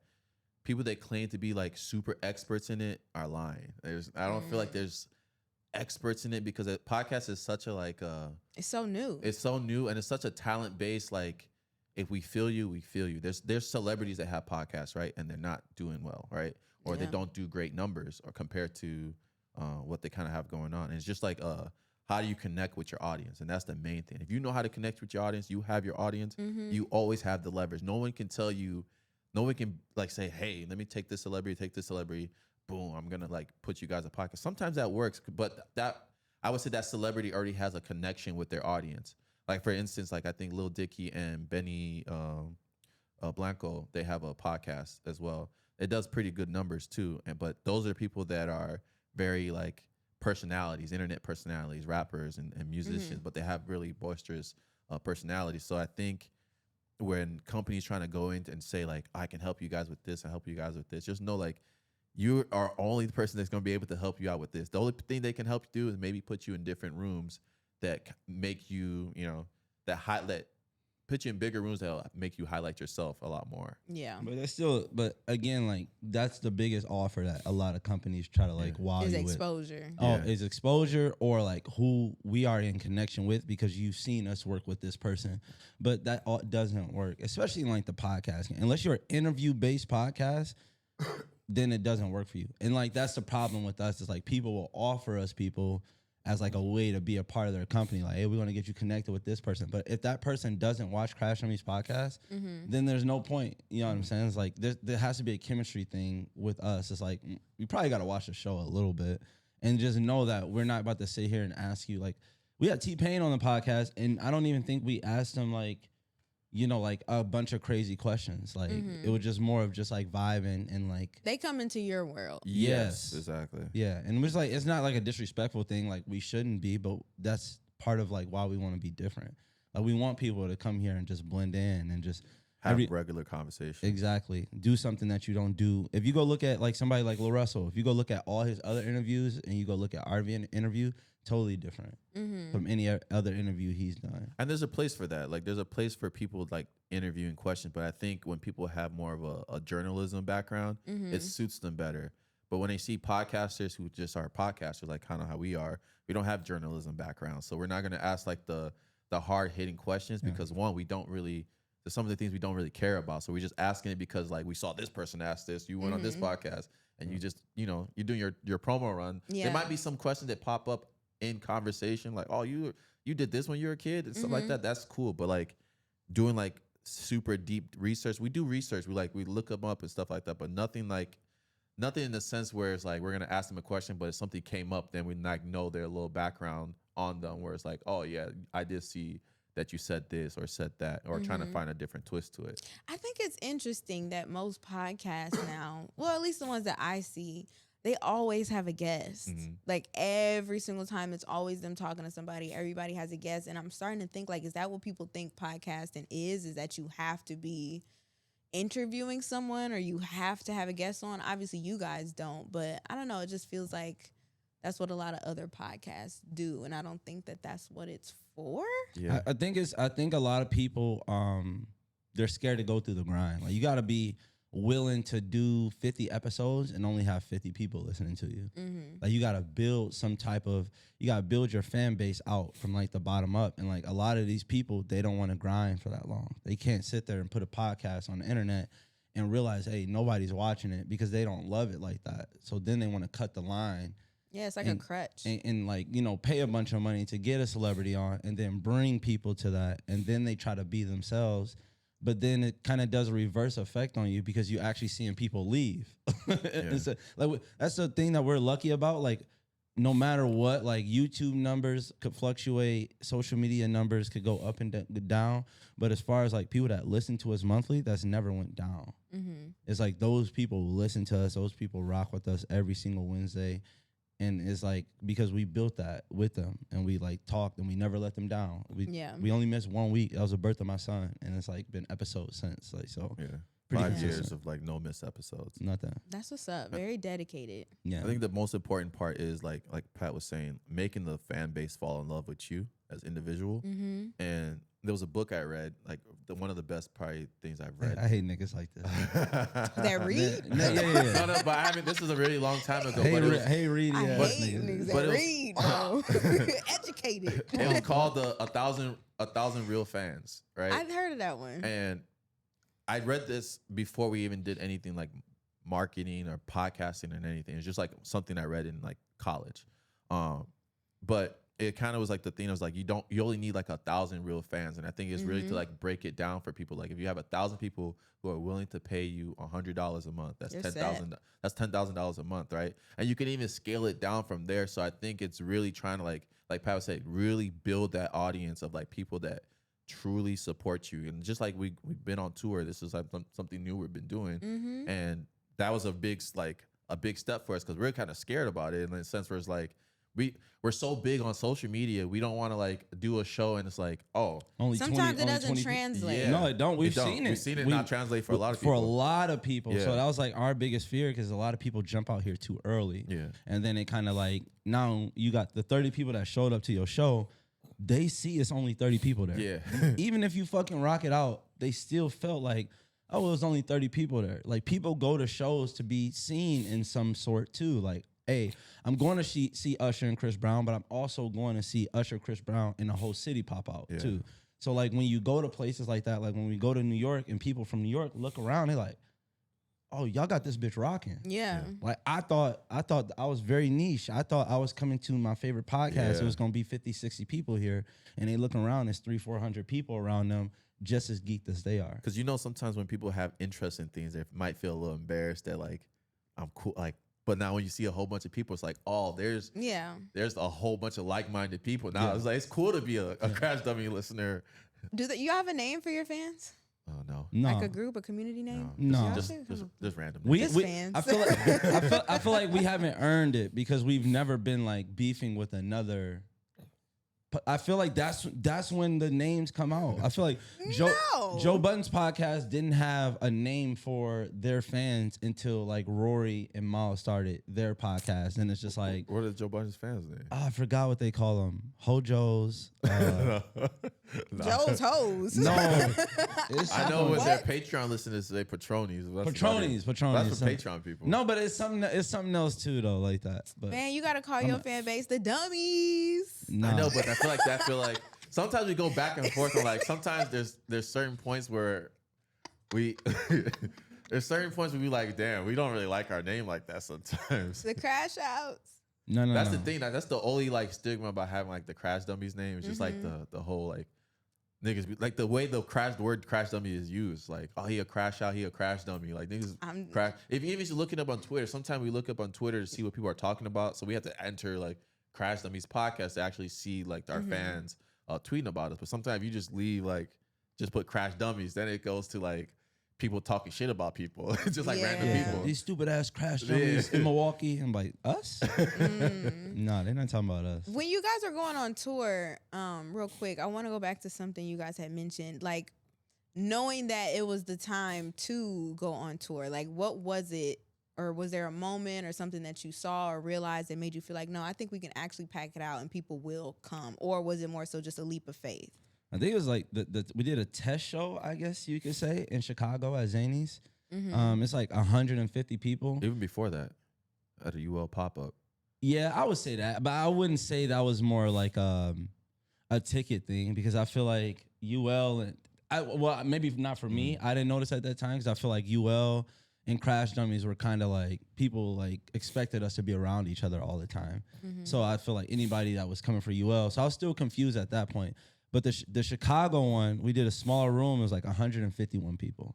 people that claim to be like super experts in it are lying. I don't feel like there's experts in it because a podcast is such a it's so new. It's so new and it's such a talent based like. If we feel you, we feel you. There's celebrities that have podcasts, right, and they're not doing well, right, or they don't do great numbers, or compared to what they kind of have going on. And it's just like how do you connect with your audience, and that's the main thing. If you know how to connect with your audience, you have your audience. You always have the leverage. No one can tell you, no one can like say, hey, let me take this celebrity. Boom, I'm gonna like put you guys a podcast. Sometimes that works, but that I would say that celebrity already has a connection with their audience. Like, for instance, like I think Lil Dicky and Benny Blanco, they have a podcast as well. It does pretty good numbers too. But those are people that are very like personalities, internet personalities, rappers and musicians, but they have really boisterous personalities. So I think when companies trying to go in and say like, I can help you guys with this, I help you guys with this, just know like you are only the person that's going to be able to help you out with this. The only thing they can help you do is maybe put you in different rooms that make you, that put you in bigger rooms that make you highlight yourself a lot more. Yeah. But again, like that's the biggest offer that a lot of companies try to like wow you with. Exposure. Oh, is exposure or like who we are in connection with because you've seen us work with this person. But that doesn't work, especially in like the podcasting. Unless you're an interview-based podcast, then it doesn't work for you. And like that's the problem with us is like people will offer us people as like a way to be a part of their company. Like, hey, we want to get you connected with this person. But if that person doesn't watch Crash Dummies Podcast, then there's no point. You know what I'm saying? It's like there has to be a chemistry thing with us. It's like you probably got to watch the show a little bit and just know that we're not about to sit here and ask you. Like, we had T-Pain on the podcast, and I don't even think we asked him like, like a bunch of crazy questions. Like it was just more of just like vibing and like they come into your world. Yes, exactly. Yeah, and it was like it's not like a disrespectful thing. Like we shouldn't be, but that's part of like why we want to be different. Like we want people to come here and just blend in and just have regular conversation. Exactly. Do something that you don't do. If you go look at like somebody like Lil Russell, if you go look at all his other interviews and you go look at our interview, totally different from any other interview he's done. And there's a place for that. Like there's a place for people like interviewing questions. But I think when people have more of a journalism background, it suits them better. But when they see podcasters who just are podcasters, like kind of how we are, we don't have journalism background. So we're not going to ask like the hard hitting questions because one, we don't really, there's some of the things we don't really care about. So we're just asking it because like we saw this person ask this, you went on this podcast and you just, you're doing your promo run. Yeah. There might be some questions that pop up in conversation like, oh, you did this when you were a kid and stuff like that. That's cool. But like doing like super deep research, we do research. We look them up and stuff like that, but nothing in the sense where it's like we're gonna ask them a question, but if something came up, then we like know their little background on them, where it's like, oh yeah, I did see that you said this or said that, or trying to find a different twist to it. I think it's interesting that most podcasts now, well, at least the ones that I see, they always have a guest. Like every single time, it's always them talking to somebody. Everybody has a guest, and I'm starting to think like, is that what people think podcasting is? Is that you have to be interviewing someone or you have to have a guest on? Obviously you guys don't, but I don't know, it just feels like that's what a lot of other podcasts do, and I don't think that that's what it's for. Yeah, I think a lot of people they're scared to go through the grind. Like you got to be willing to do 50 episodes and only have 50 people listening to you. Like you got to build your fan base out from like the bottom up. And like a lot of these people, they don't want to grind for that long. They can't sit there and put a podcast on the internet and realize, hey, nobody's watching it because they don't love it like that. So then they want to cut the line. Yeah, it's like a crutch. And like, pay a bunch of money to get a celebrity on and then bring people to that. And then they try to be themselves. But then it kind of does a reverse effect on you because you actually seeing people leave. So, like that's the thing that we're lucky about. Like, no matter what, like YouTube numbers could fluctuate, social media numbers could go up and down. But as far as like people that listen to us monthly, that's never went down. It's like those people who listen to us, those people rock with us every single Wednesday. And it's like because we built that with them and we like talked and we never let them down. We only missed 1 week. That was the birth of my son, and it's like been episodes since. Like so, 5 years of like no missed episodes. Nothing. That's what's up. Very dedicated. Yeah, I think the most important part is like Pat was saying, making the fan base fall in love with you as individual. And there was a book I read like one of the best probably things I've read. I hate niggas like this. That read? Yeah. No, but I haven't. This is a really long time ago. Hey, but it was, read. I Yeah, hate niggas that read, bro. Educated. it was called the a thousand real fans, right? I've heard of that one. And I read this before we even did anything like marketing or podcasting and anything. It's just like something I read in like college. But it kind of was like the thing. It was like you only need like 1,000 real fans, and I think it's really to like break it down for people. Like if you have 1,000 people who are willing to pay you $100 a month, that's $10,000. That's $10,000 a month, right? And you can even scale it down from there. So I think it's really trying to like Pat said, really build that audience of like people that truly support you. And just like we've been on tour, this is like something new we've been doing, and that was a big step for us because we're kind of scared about it in the sense where it's like. We're so big on social media. We don't want to like do a show and it's like, oh, only sometimes 20, it doesn't translate. Yeah. No, it don't. We've don't. seen it. We've seen it not translate for a lot of people. For a lot of people. Yeah. So that was like our biggest fear because a lot of people jump out here too early. Yeah. And then it kind of like, now you got the 30 people that showed up to your show. They see it's only 30 people there. Yeah. Even if you fucking rock it out, they still felt like, oh, it was only 30 people there. Like people go to shows to be seen in some sort too. Like, hey, I'm going to see Usher and Chris Brown, but I'm also going to see Usher, Chris Brown, and the whole city pop out too. So like when you go to places like that, like when we go to New York and people from New York look around, they're like, oh, y'all got this bitch rocking. Yeah. Like I thought I was very niche. I thought I was coming to my favorite podcast. Yeah. It was going to be 50, 60 people here. And they looking around, there's 300-400 people around them just as geeked as they are. Because sometimes when people have interest in things, they might feel a little embarrassed that like, I'm cool. Like, but now when you see a whole bunch of people, it's like, oh, there's a whole bunch of like-minded people. Now it's like, it's cool to be a Crash Dummy listener. You have a name for your fans? Oh, no. Like a group, a community name? No. Just random. Fans. I feel like we haven't earned it because we've never been like beefing with another. I feel like that's when the names come out. I feel like Joe Budden's podcast didn't have a name for their fans until like Rory and Miles started their podcast, and it's just like, what are Joe Budden's fans name? I forgot what they call them. Hojo's. Joe's hoes. No, I know what their Patreon listeners say. Patronies. Patronies. That's for Patreon people. No, but it's something else too though, like that. But man, you gotta call your fan base the Dummies. nah. I know, but I feel like sometimes we go back and forth on like sometimes there's certain points where we there's certain points where we like, damn, we don't really like our name like that sometimes. The Crash Outs. No. That's the thing. That's the only like stigma about having like the Crash Dummies name. It's just like the whole like niggas be, like the way the word Crash Dummy is used. Like, oh, he a crash out, he a crash dummy. Like niggas crash. If you're looking up on Twitter, sometimes we look up on Twitter to see what people are talking about. So we have to enter like Crash Dummies Podcast to actually see like our fans tweeting about us. But sometimes you just leave like just put Crash Dummies, then it goes to like people talking shit about people. Just like random people. These stupid ass Crash Dummies in Milwaukee. I'm like, us? Nah, they're not talking about us. When you guys are going on tour, real quick, I want to go back to something you guys had mentioned, like knowing that it was the time to go on tour. Like, what was it? Or was there a moment or something that you saw or realized that made you feel like, no, I think we can actually pack it out and people will come? Or was it more so just a leap of faith? I think it was like we did a test show, I guess you could say, in Chicago at Zany's. It's like 150 people. Even before that, at a UL pop-up. Yeah, I would say that. But I wouldn't say that was more like a ticket thing because I feel like UL, well, maybe not for me. I didn't notice at that time because I feel like UL and Crash Dummies were kind of like people like expected us to be around each other all the time. So I feel like anybody that was coming for UL. So I was still confused at that point. But the Chicago one, we did a smaller room. It was like 151 people.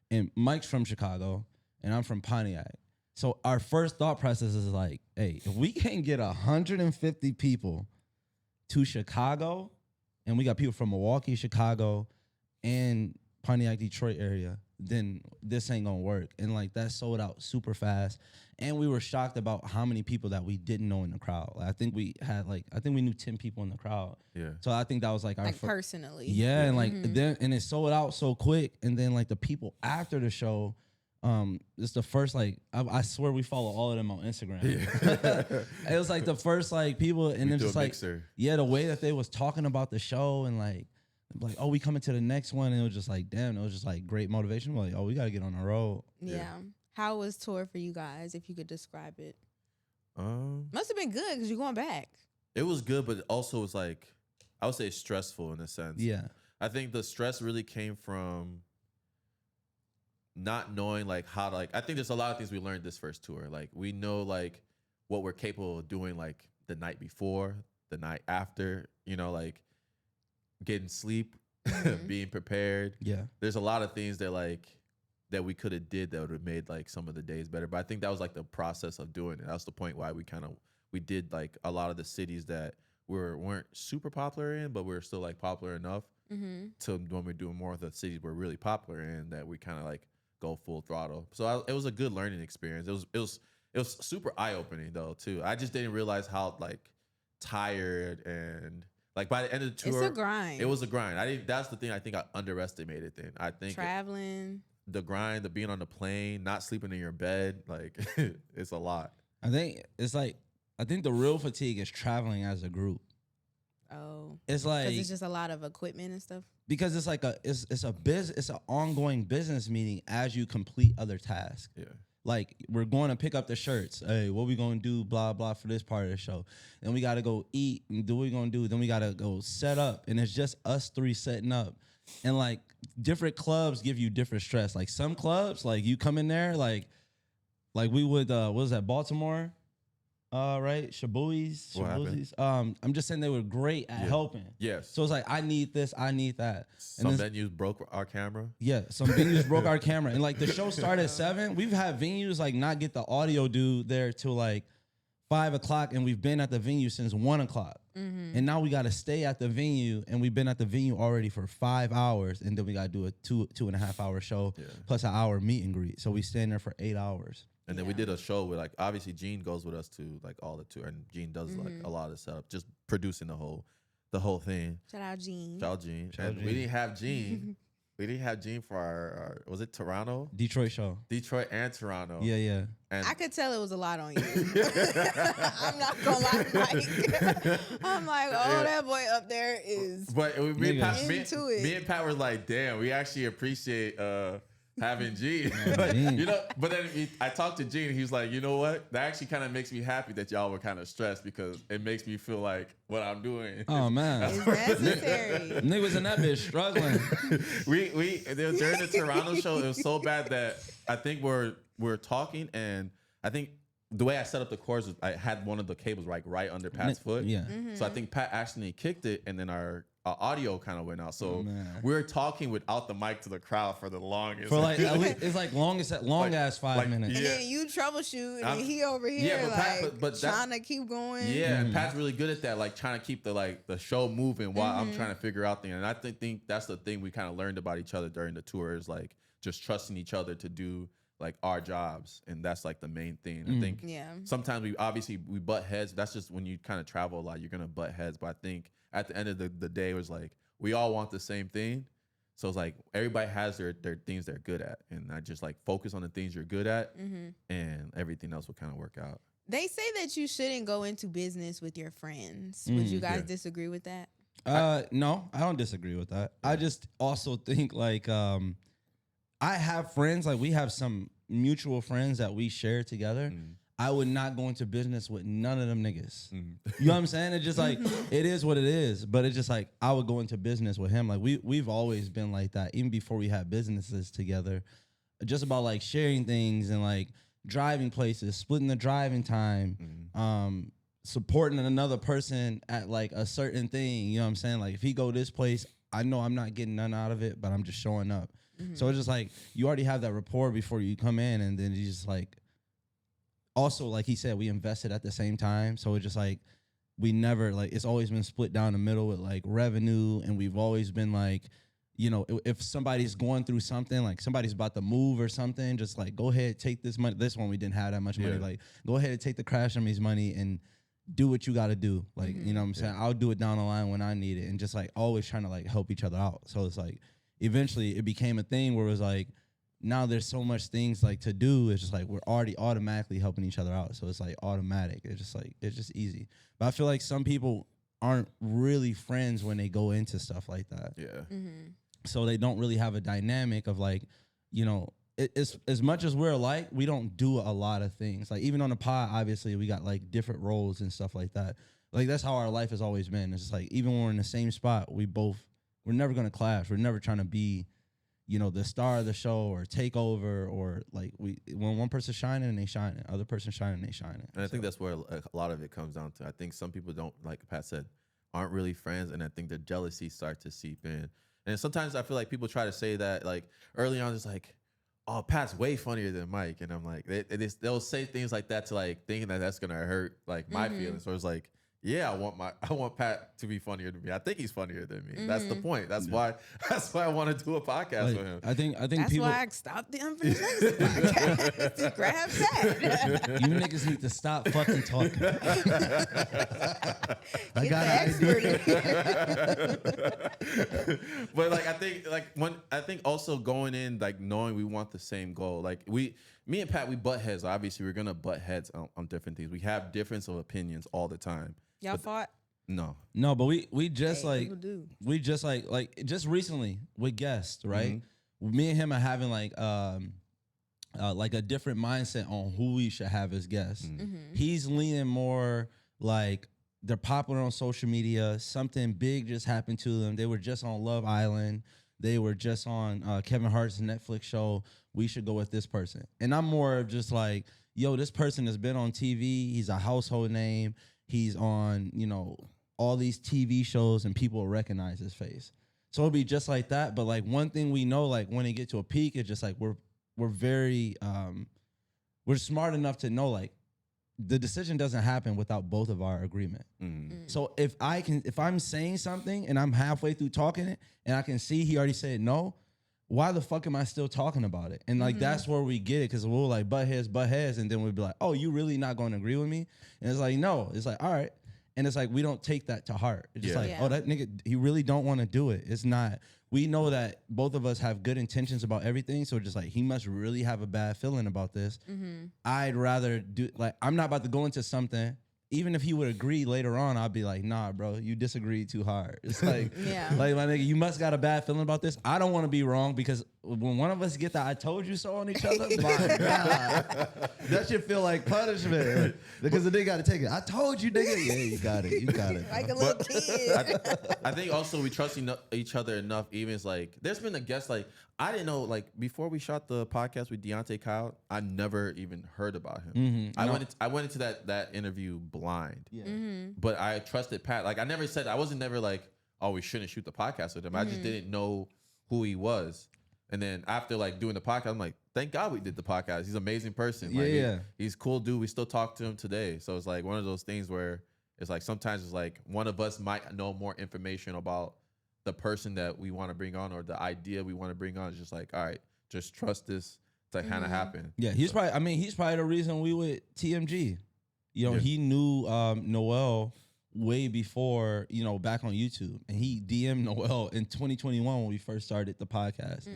And Mike's from Chicago, and I'm from Pontiac. So our first thought process is like, hey, if we can't get 150 people to Chicago, and we got people from Milwaukee, Chicago, and Pontiac, Detroit area, then this ain't gonna work. And like that sold out super fast. And we were shocked about how many people that we didn't know in the crowd. Like, I think we knew 10 people in the crowd. Yeah. So I think that was like our personally. Yeah, and like then and it sold out so quick. And then like the people after the show, it's the first like I swear we follow all of them on Instagram. Yeah. It was like the first like people and then just like the way that they was talking about the show and like like, oh, we coming to the next one, and it was just like, damn, it was just like great motivation. We're like, oh, we gotta get on the road. Yeah. How was tour for you guys? If you could describe it. Must have been good because you're going back. It was good, but it also was like, I would say stressful in a sense. Yeah. I think the stress really came from not knowing like how to, like, I think there's a lot of things we learned this first tour. Like we know like what we're capable of doing like the night before, the night after, you know, like getting sleep, being prepared. Yeah. There's a lot of things that like that we could have did that would have made like some of the days better. But I think that was like the process of doing it. That's the point why we did like a lot of the cities that weren't super popular in, but we were still like popular enough to when we're doing more of the cities we're really popular in, that we kind of like go full throttle. So it was a good learning experience. It was super eye opening though too. I just didn't realize how like tired and like by the end of the tour, it's a grind. It was a grind. That's the thing. I think I underestimated. Then I think traveling, the grind, the being on the plane, not sleeping in your bed, like it's a lot. I think the real fatigue is traveling as a group. Oh, it's like because it's just a lot of equipment and stuff. Because it's like it's an ongoing business meeting as you complete other tasks. Yeah. Like we're going to pick up the shirts. Hey, what we gonna do? Blah blah for this part of the show. Then we gotta go eat and do what we gonna do. Then we gotta go set up, and it's just us three setting up. And like different clubs give you different stress. Like some clubs, like you come in there, like we would what was that, Baltimore? Right, Shabui's. I'm just saying they were great at helping. Yes. So it's like I need this, I need that. Some venues broke our camera. Yeah, some venues broke our camera, and like the show started at 7. We've had venues like not get the audio dude there till like 5 o'clock, and we've been at the venue since 1 o'clock. And now we got to stay at the venue, and we've been at the venue already for 5 hours, and then we got to do a 2.5 hour show plus an hour meet and greet. So we stand there for 8 hours. And then we did a show with like, obviously Gene goes with us to like all the tour, and Gene does like a lot of setup, just producing the whole thing. Shout out Gene. We didn't have Gene. We didn't have Gene for our was it Toronto? Detroit show. Detroit and Toronto. Yeah. And I could tell it was a lot on you. I'm not gonna lie, Mike. I'm like, that boy up there is. But me and Pat were like, damn, we actually appreciate having Gene. You know, but then I talked to Gene, and he's like, you know what? That actually kind of makes me happy that y'all were kind of stressed, because it makes me feel like what I'm doing. Oh man, it's necessary. Niggas in that bitch struggling. During the Toronto show, it was so bad that I think we're talking, and I think the way I set up the cords was I had one of the cables like right under Pat's foot. Yeah. So I think Pat actually kicked it, and then our audio kind of went out. So we were talking without the mic to the crowd for the longest. For like at least, it's like long as 5 minutes. And then you troubleshoot, and he over here but trying to keep going. Yeah, and Pat's really good at that, like trying to keep the show moving while I'm trying to figure out things. And I think that's the thing we kind of learned about each other during the tour, is like just trusting each other to do like our jobs, and that's like the main thing. I think sometimes we butt heads. That's just when you kind of travel a lot, you're gonna butt heads. But I think at the end of the day, it was like we all want the same thing. So it's like everybody has their things they're good at, and I just like focus on the things you're good at, and everything else will kind of work out. They say that you shouldn't go into business with your friends. Would you guys disagree with that? No, I don't disagree with that. I just also think like I have friends, like we have some mutual friends that we share together. I would not go into business with none of them niggas. You know what I'm saying? It's just like, it is what it is. But it's just like, I would go into business with him. Like we've always been like that, even before we had businesses together. Just about like sharing things and like driving places, splitting the driving time, supporting another person at like a certain thing. You know what I'm saying? Like if he go this place, I know I'm not getting none out of it, but I'm just showing up. So it's just like, you already have that rapport before you come in, and then you just like, also, like he said, we invested at the same time. So it's just like, we never, like, it's always been split down the middle with like revenue. And we've always been like, you know, if somebody's going through something, like somebody's about to move or something, just like, go ahead, take this money. This one, we didn't have that much money. Like, go ahead and take the Crash Dummies money and do what you got to do. Like, you know what I'm saying? I'll do it down the line when I need it. And just like always trying to like help each other out. So it's like, eventually it became a thing where it was like, now there's so much things like to do. It's just like we're already automatically helping each other out. So it's like automatic. It's just like, it's just easy. But I feel like some people aren't really friends when they go into stuff like that. Yeah. So they don't really have a dynamic of like, you know, it's as much as we're alike, we don't do a lot of things. Like even on the pod, obviously we got like different roles and stuff like that. Like that's how our life has always been. It's just like even when we're in the same spot, we're never gonna clash. We're never trying to be, you know, the star of the show or take over, or like when one person's shining, they shining, other person shining, they shining. And I think that's where a lot of it comes down to. I think some people don't, like Pat said, aren't really friends, and I think the jealousy starts to seep in. And sometimes I feel like people try to say that like early on, it's like, oh, Pat's way funnier than Mike, and I'm like, they'll say things like that to like thinking that that's gonna hurt like my feelings. So it's like, yeah, I want Pat to be funnier than me. I think he's funnier than me. That's the point. That's why I want to do a podcast Like, with him. I think That's people, why I stopped the Unfinished Legacy podcast to grab that. you niggas need to stop fucking talking. I Get got the an idea. But like I think also going in like knowing we want the same goal. Like me and Pat, we butt heads. Obviously, we're gonna butt heads on different things. We have difference of opinions all the time. Y'all fought? No. No, but we just Hey, like people do. we just like just recently with guests, right? Me and him are having like a different mindset on who we should have as guests. He's leaning more like they're popular on social media. Something big just happened to them. They were just on Love Island. They were just on Kevin Hart's Netflix show. We should go with this person. And I'm more of just like, yo, this person has been on TV. He's a household name. He's on, you know, all these TV shows and people will recognize his face. So it'll be just like that. But like one thing we know, like when they get to a peak, it's just like we're very we're smart enough to know like the decision doesn't happen without both of our agreement. So if I'm saying something and I'm halfway through talking it and I can see he already said no, why the fuck am I still talking about it? And like that's where we get it, because we'll like butt heads, and then we'll be like, oh, you really not going to agree with me? And it's like, no. It's like, all right. And it's like, we don't take that to heart. It's just oh, that nigga, he really don't want to do it. It's not. We know that both of us have good intentions about everything. So just like, he must really have a bad feeling about this. I'd rather do, like, I'm not about to go into something. Even if he would agree later on, I'd be like, nah, bro, you disagreed too hard. It's like, like, my nigga, you must got a bad feeling about this. I don't want to be wrong, because when one of us get that I told you so on each other, my God, that should feel like punishment. Because the nigga got to take it. I told you, nigga. Yeah, you got it. You got it. Like a little kid. I think also we trust each other enough. Even it's like, there's been a guest, like, I didn't know, like, before we shot the podcast with Deontay Kyle, I never even heard about him. I went into that interview blind. But I trusted Pat. Like, I wasn't never like, oh, we shouldn't shoot the podcast with him. I just didn't know who he was. And then after like doing the podcast, I'm like, thank God we did the podcast. He's an amazing person. Like, he's a cool dude. We still talk to him today. So it's like one of those things where it's like sometimes it's like one of us might know more information about the person that we want to bring on, or the idea we want to bring on. It's just like, all right, just trust this to kind of happen. Yeah, he's probably the reason we with TMG. You know, he knew Noel way before, you know, back on YouTube, and he DM'd Noel in 2021 when we first started the podcast.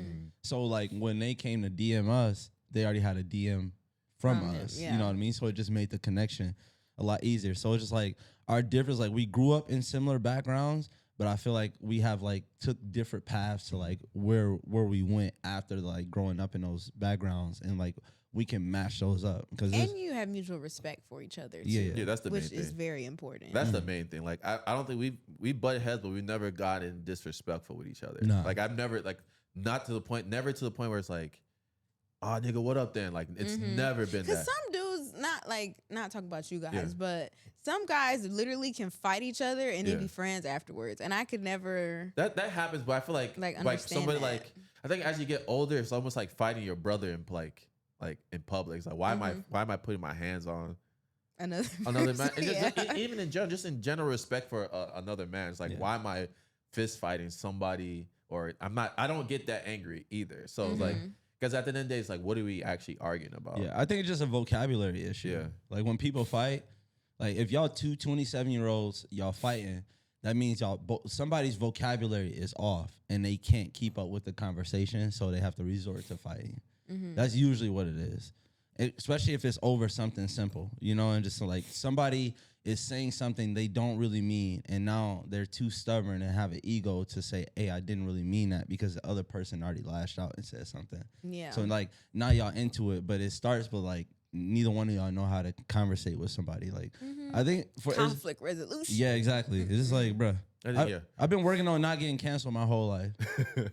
So like when they came to DM us, they already had a DM from us. You know what I mean? So it just made the connection a lot easier. So it's just like our difference, like we grew up in similar backgrounds, but I feel like we have like took different paths to like where we went after like growing up in those backgrounds, and like we can match those up. And you have mutual respect for each other too. Yeah, that's the main thing. Which is very important. That's the main thing. Like I don't think we butt heads, but we never gotten disrespectful with each other. No. Like I've never never to the point where it's like, oh nigga, what up then? Like it's never been that. Because some dudes, not talking about you guys, but some guys literally can fight each other and then be friends afterwards. And I could never. That happens, but I feel like somebody that. I think as you get older, it's almost like fighting your brother in like in public. It's like why am I putting my hands on another man? And even in general, just in general respect for another man. It's like why am I fist fighting somebody? Or I don't get that angry either. So it's like. Because at the end of the day, it's like, what are we actually arguing about? Yeah, I think it's just a vocabulary issue. Yeah. Like when people fight, like if y'all two 27-year-olds, y'all fighting, that means somebody's vocabulary is off and they can't keep up with the conversation, so they have to resort to fighting. That's usually what it is. Especially if it's over something simple, you know, and just like somebody is saying something they don't really mean, and now they're too stubborn and have an ego to say, hey, I didn't really mean that, because the other person already lashed out and said something. Yeah. So like now y'all into it, but it starts with like neither one of y'all know how to conversate with somebody. Like I think for conflict resolution. Yeah, exactly. It's just like, bruh, I've been working on not getting canceled my whole life.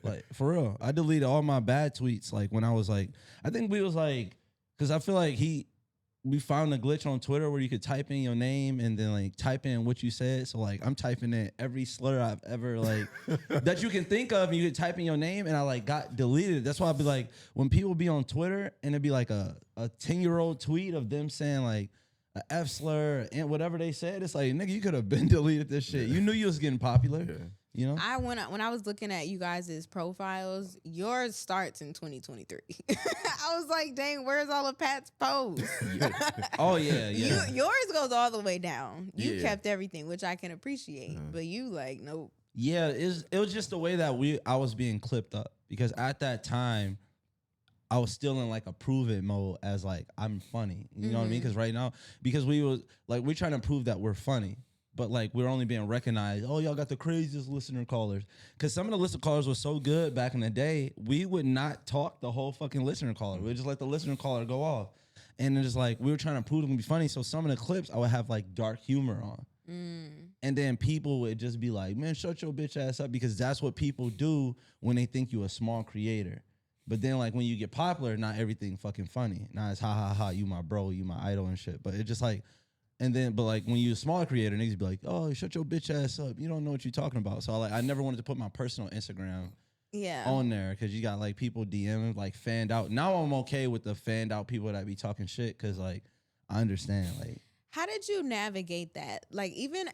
Like for real. I deleted all my bad tweets. Like when I was like, I think we was like, because I feel like we found a glitch on Twitter where you could type in your name and then like type in what you said. So like I'm typing in every slur I've ever like that you can think of, and you could type in your name, and I like got deleted. That's why I'd be like, when people be on Twitter and it'd be like a 10-year-old tweet of them saying like a F slur and whatever they said, it's like, nigga, you could have been deleted this shit. You knew you was getting popular. Yeah. You know, when I was looking at you guys' profiles, yours starts in 2023. I was like, dang, where's all of Pat's posts? Oh yeah. Yours goes all the way down. You kept everything, which I can appreciate, but you like, nope. Yeah, it was just the way that I was being clipped up, because at that time I was still in like a prove it mode as like I'm funny. You know what I mean? Because right now, because we're trying to prove that we're funny. But like we're only being recognized. Oh, y'all got the craziest listener callers. Because some of the listener callers were so good back in the day, we would not talk the whole fucking listener caller. We would just let the listener caller go off. And it's like we were trying to prove them to be funny. So some of the clips I would have like dark humor on. And then people would just be like, man, shut your bitch ass up, because that's what people do when they think you a small creator. But then like when you get popular, not everything fucking funny. Now it's ha ha ha, you my bro, you my idol and shit. But it just like, and then, but like when you're a smaller creator, niggas be like, oh, shut your bitch ass up. You don't know what you're talking about. So I never wanted to put my personal Instagram on there, because you got like people DMing like fanned out. Now I'm okay with the fanned out people that be talking shit, because like I understand. Like, how did you navigate that? Like even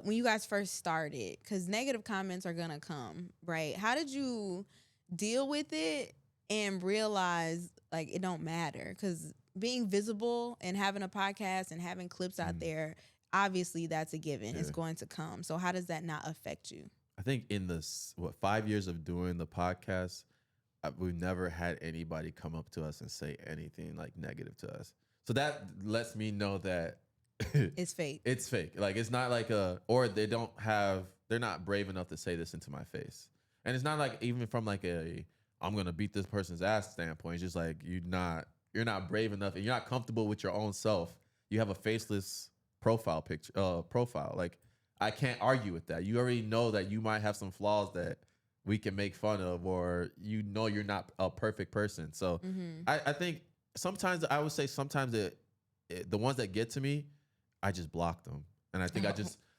when you guys first started, because negative comments are gonna come, right? How did you deal with it and realize like it don't matter? Because being visible and having a podcast and having clips out there, obviously that's a given. It's going to come. So how does that not affect you? I think in this 5 years of doing the podcast, we've never had anybody come up to us and say anything like negative to us. So that lets me know that it's fake. It's fake. Like it's not like or they're not brave enough to say this into my face. And it's not like even from like I'm gonna beat this person's ass standpoint. It's just like you're not brave enough, and you're not comfortable with your own self. You have a faceless profile. Like I can't argue with that. You already know that you might have some flaws that we can make fun of, or you know you're not a perfect person. So I think sometimes I would say sometimes the ones that get to me, I just block them, and I think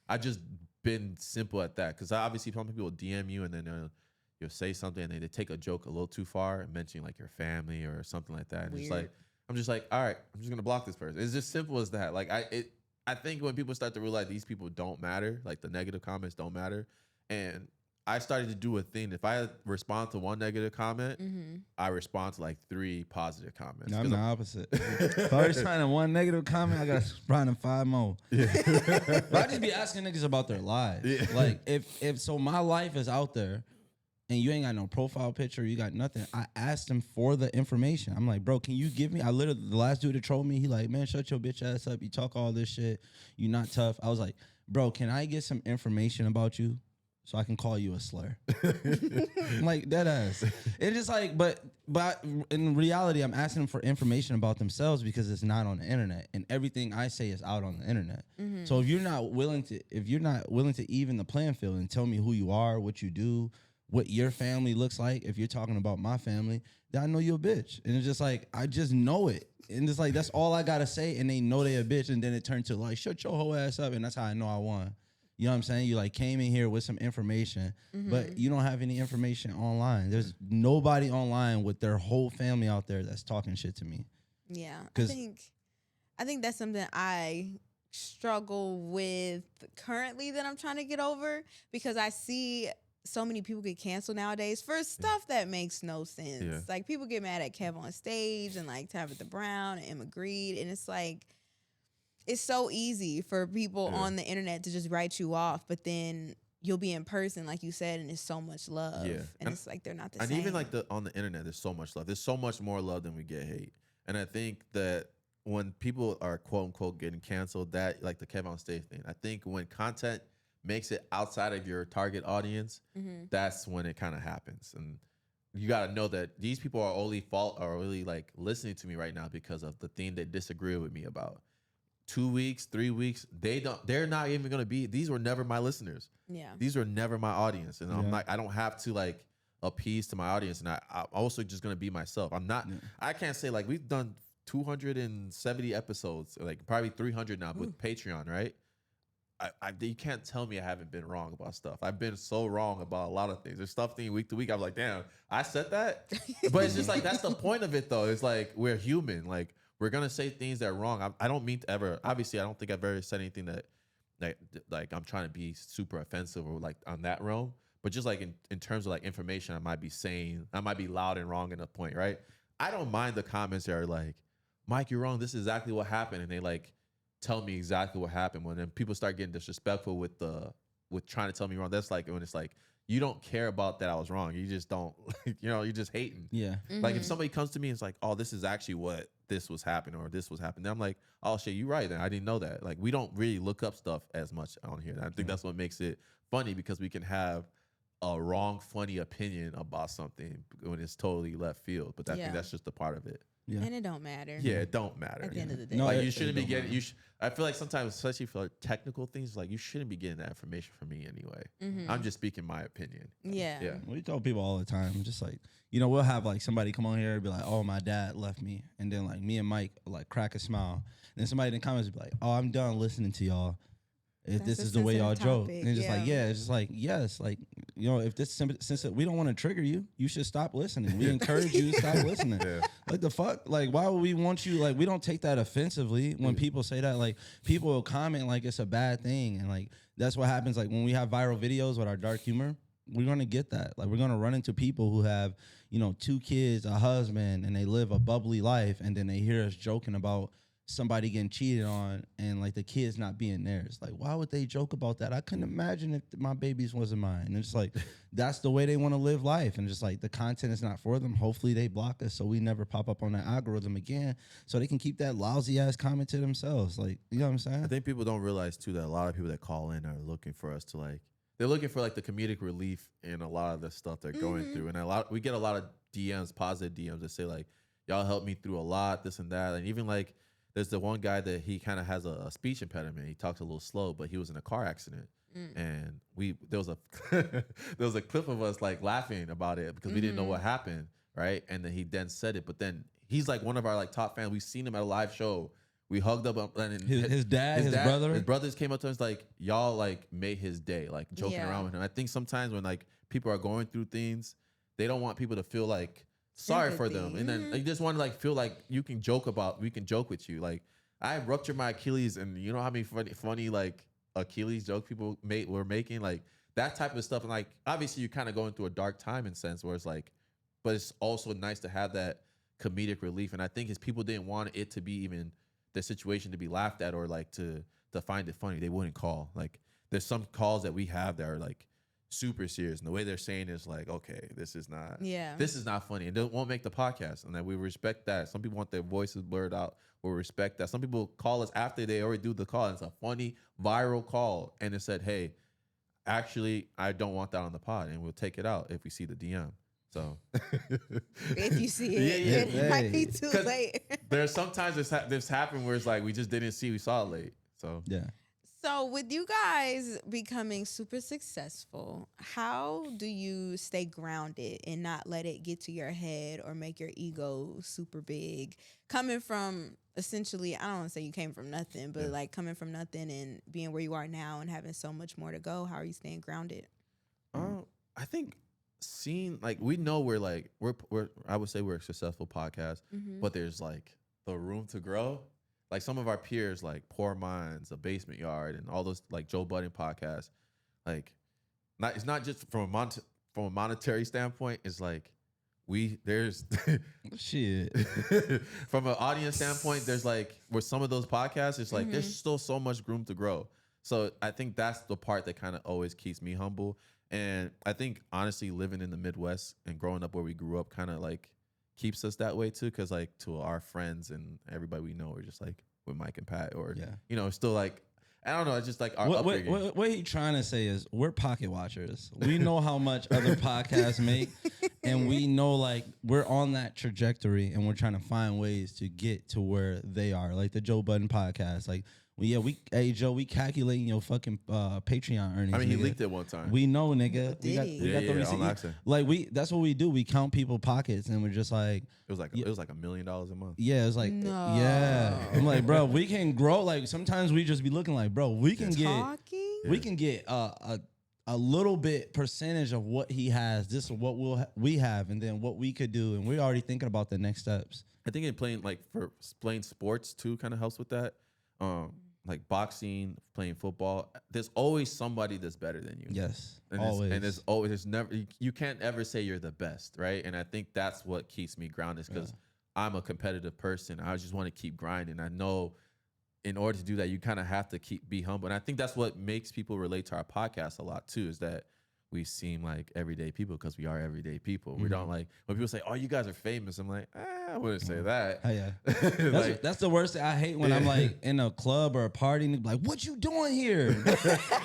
I just been simple at that, because obviously some people will DM you and then you'll say something and they take a joke a little too far and mention like your family or something like that. And I'm just like, all right, I'm just gonna block this person. It's just simple as that. Like I think when people start to realize these people don't matter, like the negative comments don't matter, and I started to do a thing. If I respond to one negative comment, I respond to like 3 positive comments. No, I'm the opposite. If I respond to one negative comment, I got to respond to 5 more. Yeah. But I just be asking niggas about their lives. Yeah. Like if so my life is out there and you ain't got no profile picture, you got nothing, I asked him for the information. I'm like, bro, can you give me? The last dude that trolled me, he like, man, shut your bitch ass up. You talk all this shit. You not tough. I was like, bro, can I get some information about you so I can call you a slur? I'm like, dead ass. It's just like, but in reality, I'm asking them for information about themselves because it's not on the internet, and everything I say is out on the internet. So if you're not willing to even the playing field and tell me who you are, what you do, what your family looks like, if you're talking about my family, then I know you're a bitch. And it's just like, I just know it. And it's like, that's all I gotta say, and they know they a bitch, and then it turned to like, shut your whole ass up, and that's how I know I won. You know what I'm saying? You like came in here with some information, but you don't have any information online. There's nobody online with their whole family out there that's talking shit to me. Yeah, I think that's something I struggle with currently that I'm trying to get over, because I see so many people get canceled nowadays for stuff that makes no sense. Yeah. Like people get mad at Kev on stage and like Tabitha Brown and Emma Grede, and it's like, it's so easy for people on the internet to just write you off, but then you'll be in person, like you said, and it's so much love. Yeah. And it's like they're not the same. And even like on the internet, there's so much love. There's so much more love than we get hate. And I think that when people are quote unquote getting canceled, that like the Kevin on stage thing, I think when content makes it outside of your target audience, that's when it kind of happens. And you got to know that these people are only like listening to me right now because of the thing they disagree with me about. 2 weeks, 3 weeks, they're not even going to be, these were never my listeners. Yeah. These were never my audience. And I don't have to like appease to my audience. And I'm also just going to be myself. I can't say like we've done 270 episodes, like probably 300 now with Patreon, right? You can't tell me I haven't been wrong about stuff. I've been so wrong about a lot of things. There's stuff week to week. I'm like, damn, I said that. But it's just like, that's the point of it though. It's like, we're human. Like, we're going to say things that are wrong. I don't mean to ever, obviously I don't think I've ever said anything that like I'm trying to be super offensive or like on that realm. But just like in terms of like information I might be loud and wrong in a point, right? I don't mind the comments that are like, Mike, you're wrong. This is exactly what happened. And they like tell me exactly what happened. When then people start getting disrespectful with trying to tell me wrong. That's like when it's like, you don't care about that I was wrong. You just don't, you're just hating. Yeah. Like if somebody comes to me and it's like, oh, this is actually what this was happening or this was happening. Then I'm like, oh shit, you're right. Then I didn't know that. Like we don't really look up stuff as much on here. And I think that's what makes it funny, because we can have a wrong, funny opinion about something when it's totally left field. But I think that's just a part of it. Yeah. And it don't matter. Yeah, it don't matter. At the end of the day. No, Like you shouldn't be don't getting. matter. I feel like sometimes, especially for technical things, like you shouldn't be getting that information from me anyway. I'm just speaking my opinion. Yeah. Yeah. We tell people all the time, just like, we'll have like somebody come on here and be like, oh, my dad left me. And then like me and Mike like crack a smile. And then somebody in the comments be like, oh, I'm done listening to y'all. If That's this a is the way y'all sensitive joke. topic, And it's just like, yeah. it's just like, yes, like, if this, since we don't want to trigger you, you should stop listening. We encourage you to stop listening. Yeah. Like the fuck? Like, why would we want you? Like, we don't take that offensively when people say that. Like, people will comment like it's a bad thing. And like, that's what happens. Like when we have viral videos with our dark humor, we're going to get that. Like we're going to run into people who have, 2 kids, a husband, and they live a bubbly life. And then they hear us joking about somebody getting cheated on and like the kids not being theirs. Like, why would they joke about that? I couldn't imagine if my babies wasn't mine. And it's like, that's the way they want to live life. And just like the content is not for them. Hopefully they block us so we never pop up on that algorithm again, so they can keep that lousy ass comment to themselves. Like, you know what I'm saying? I think people don't realize too that a lot of people that call in are looking for us to like, they're looking for like the comedic relief in a lot of the stuff they're going through. And we get a lot of DMs, positive DMs that say like, y'all helped me through a lot, this and that. And even like, there's the one guy that he kind of has a speech impediment. He talks a little slow, but he was in a car accident. And there was a clip of us like laughing about it because we didn't know what happened, right? And then he said it, but then he's like one of our like top fans. We've seen him at a live show. We hugged up, and His brother, his brothers came up to us like, y'all like made his day, like joking around with him. I think sometimes when like people are going through things, they don't want people to feel like sorry for them, and then you just want to like feel like we can joke with you. Like I ruptured my Achilles, and you know how many funny like Achilles joke people were making, like that type of stuff. And like obviously you're kind of going through a dark time in sense where it's like, but it's also nice to have that comedic relief. And I think his people didn't want it to be even the situation to be laughed at or like to find it funny. They wouldn't call. Like there's some calls that we have that are like super serious, and the way they're saying is like, okay, this is not funny, and it won't make the podcast, and that we respect that. Some people want their voices blurred out. We'll respect that. Some people call us after they already do the call, and it's a funny viral call, and it said, hey, actually I don't want that on the pod, and we'll take it out if we see the DM. So if you see it, it might be too late. There's sometimes this happened where it's like we just didn't see, we saw it late. So yeah. So with you guys becoming super successful, how do you stay grounded and not let it get to your head or make your ego super big? Coming from essentially, I don't want to say you came from nothing, but like coming from nothing and being where you are now and having so much more to go, how are you staying grounded? I think seeing like we know we're I would say we're a successful podcast, but there's like the room to grow. Like some of our peers, like Poor Minds, A Basement Yard, and all those like Joe Budden podcasts, like it's not just from a monetary standpoint. It's like there's shit from an audience standpoint. There's like with some of those podcasts, it's like there's still so much room to grow. So I think that's the part that kind of always keeps me humble. And I think honestly, living in the Midwest and growing up where we grew up, kind of like keeps us that way too. Cause like to our friends and everybody we know, we're just like with Mike and Pat or, you know, still like, I don't know. It's just like our upbringing. What he trying to say is we're pocket watchers. We know how much other podcasts make, and we know like we're on that trajectory, and we're trying to find ways to get to where they are. Like the Joe Budden podcast. Like hey Joe, we calculating your fucking Patreon earnings. I mean, nigga. he leaked it one time. We know, nigga. We got the receipt. Like that's what we do. We count people pockets, and we're just like it was like $1 million a month. Yeah, it was like I'm like, bro, we can grow. Like sometimes we just be looking like, bro, we can get a little bit percentage of what he has. This is what we have, and then what we could do, and we're already thinking about the next steps. I think in playing sports too kind of helps with that. Like boxing, playing football, there's always somebody that's better than you. Yes, and always. There's never, you can't ever say you're the best, right? And I think that's what keeps me grounded because I'm a competitive person. I just want to keep grinding. I know in order to do that, you kind of have to be humble. And I think that's what makes people relate to our podcast a lot too, is that we seem like everyday people because we are everyday people. Mm-hmm. We don't like, when people say, oh, you guys are famous, I'm like, I wouldn't say that. Oh, yeah. That's the worst thing. I hate when I'm like in a club or a party and like, what you doing here?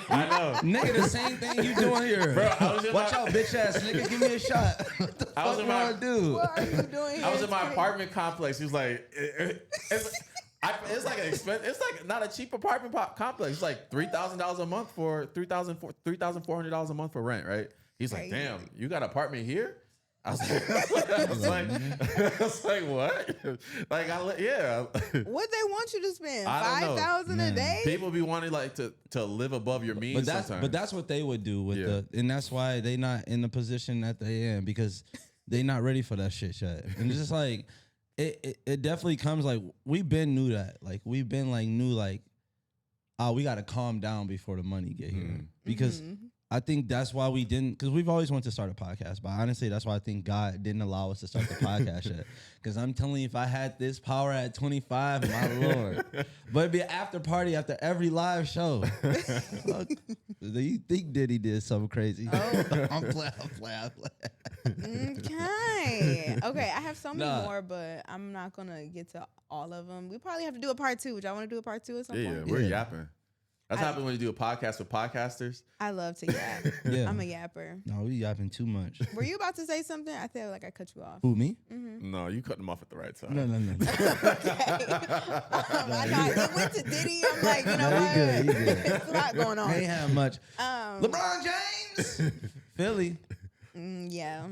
I know. Nigga, the same thing you doing here. Bro, watch out, bitch ass nigga, give me a shot. What the fuck do I do? What are you doing here? I was in my apartment complex. He was like, it's like an expensive. It's like not a cheap apartment complex. It's like $3,000 a month for $3,400 a month for rent, right? He's like, damn, you got an apartment here? I was like, what? Like, yeah. What they want you to spend? $5,000 a day? People be wanting like to live above your means. But that's what they would do with and that's why they not in the position that they in, because they not ready for that shit yet. And it's just like. It definitely comes like we've been knew that. Like we've been like knew like, we got to calm down before the money get here. Because I think that's why we didn't, because we've always wanted to start a podcast. But honestly, that's why I think God didn't allow us to start the podcast yet. Because I'm telling you, if I had this power at 25, my Lord. But it'd be an after party after every live show. You think Diddy did something crazy? Oh. I'm playing. Okay, I have so many more, but I'm not going to get to all of them. We probably have to do a part 2. Would y'all want to do a part 2 at some point? Yeah, we're yapping. That's happened when you do a podcast with podcasters. I love to yap. Yeah. I'm a yapper. No, we yapping too much. Were you about to say something? I feel like I cut you off. Who, me? Mm-hmm. No, you cut them off at the right time. No. I know. It went to Diddy. I'm like, you know what? You good. There's a lot going on. Ain't have much. LeBron James. Philly. Yeah.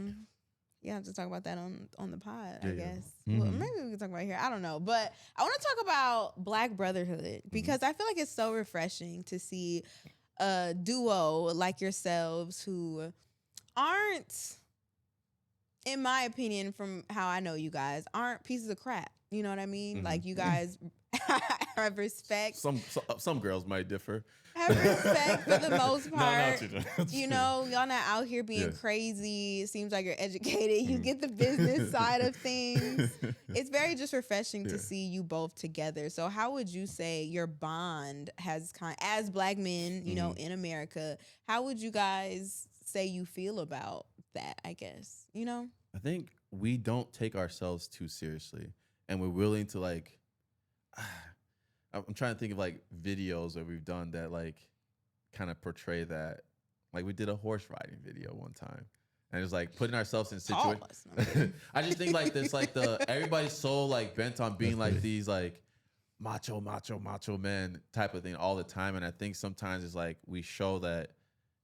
You have to talk about that on the pod, I guess. Mm-hmm. Well, maybe we can talk about it here. I don't know. But I want to talk about Black brotherhood because I feel like it's so refreshing to see a duo like yourselves who aren't, in my opinion, from how I know you guys, aren't pieces of crap. You know what I mean? Mm-hmm. Like you guys have respect. Some girls might differ. Have respect for the most part. No, you know, y'all not out here being crazy. It seems like you're educated. You get the business side of things. It's very just refreshing to see you both together. So how would you say your bond has as Black men, you know, in America, how would you guys say you feel about that, I guess? You know? I think we don't take ourselves too seriously. And we're willing to like... I'm trying to think of like videos that we've done that like kind of portray that. Like we did a horse riding video one time, and it's like putting ourselves in situations. I just think like this, like everybody's so like bent on being like these like macho men type of thing all the time, and I think sometimes it's like we show that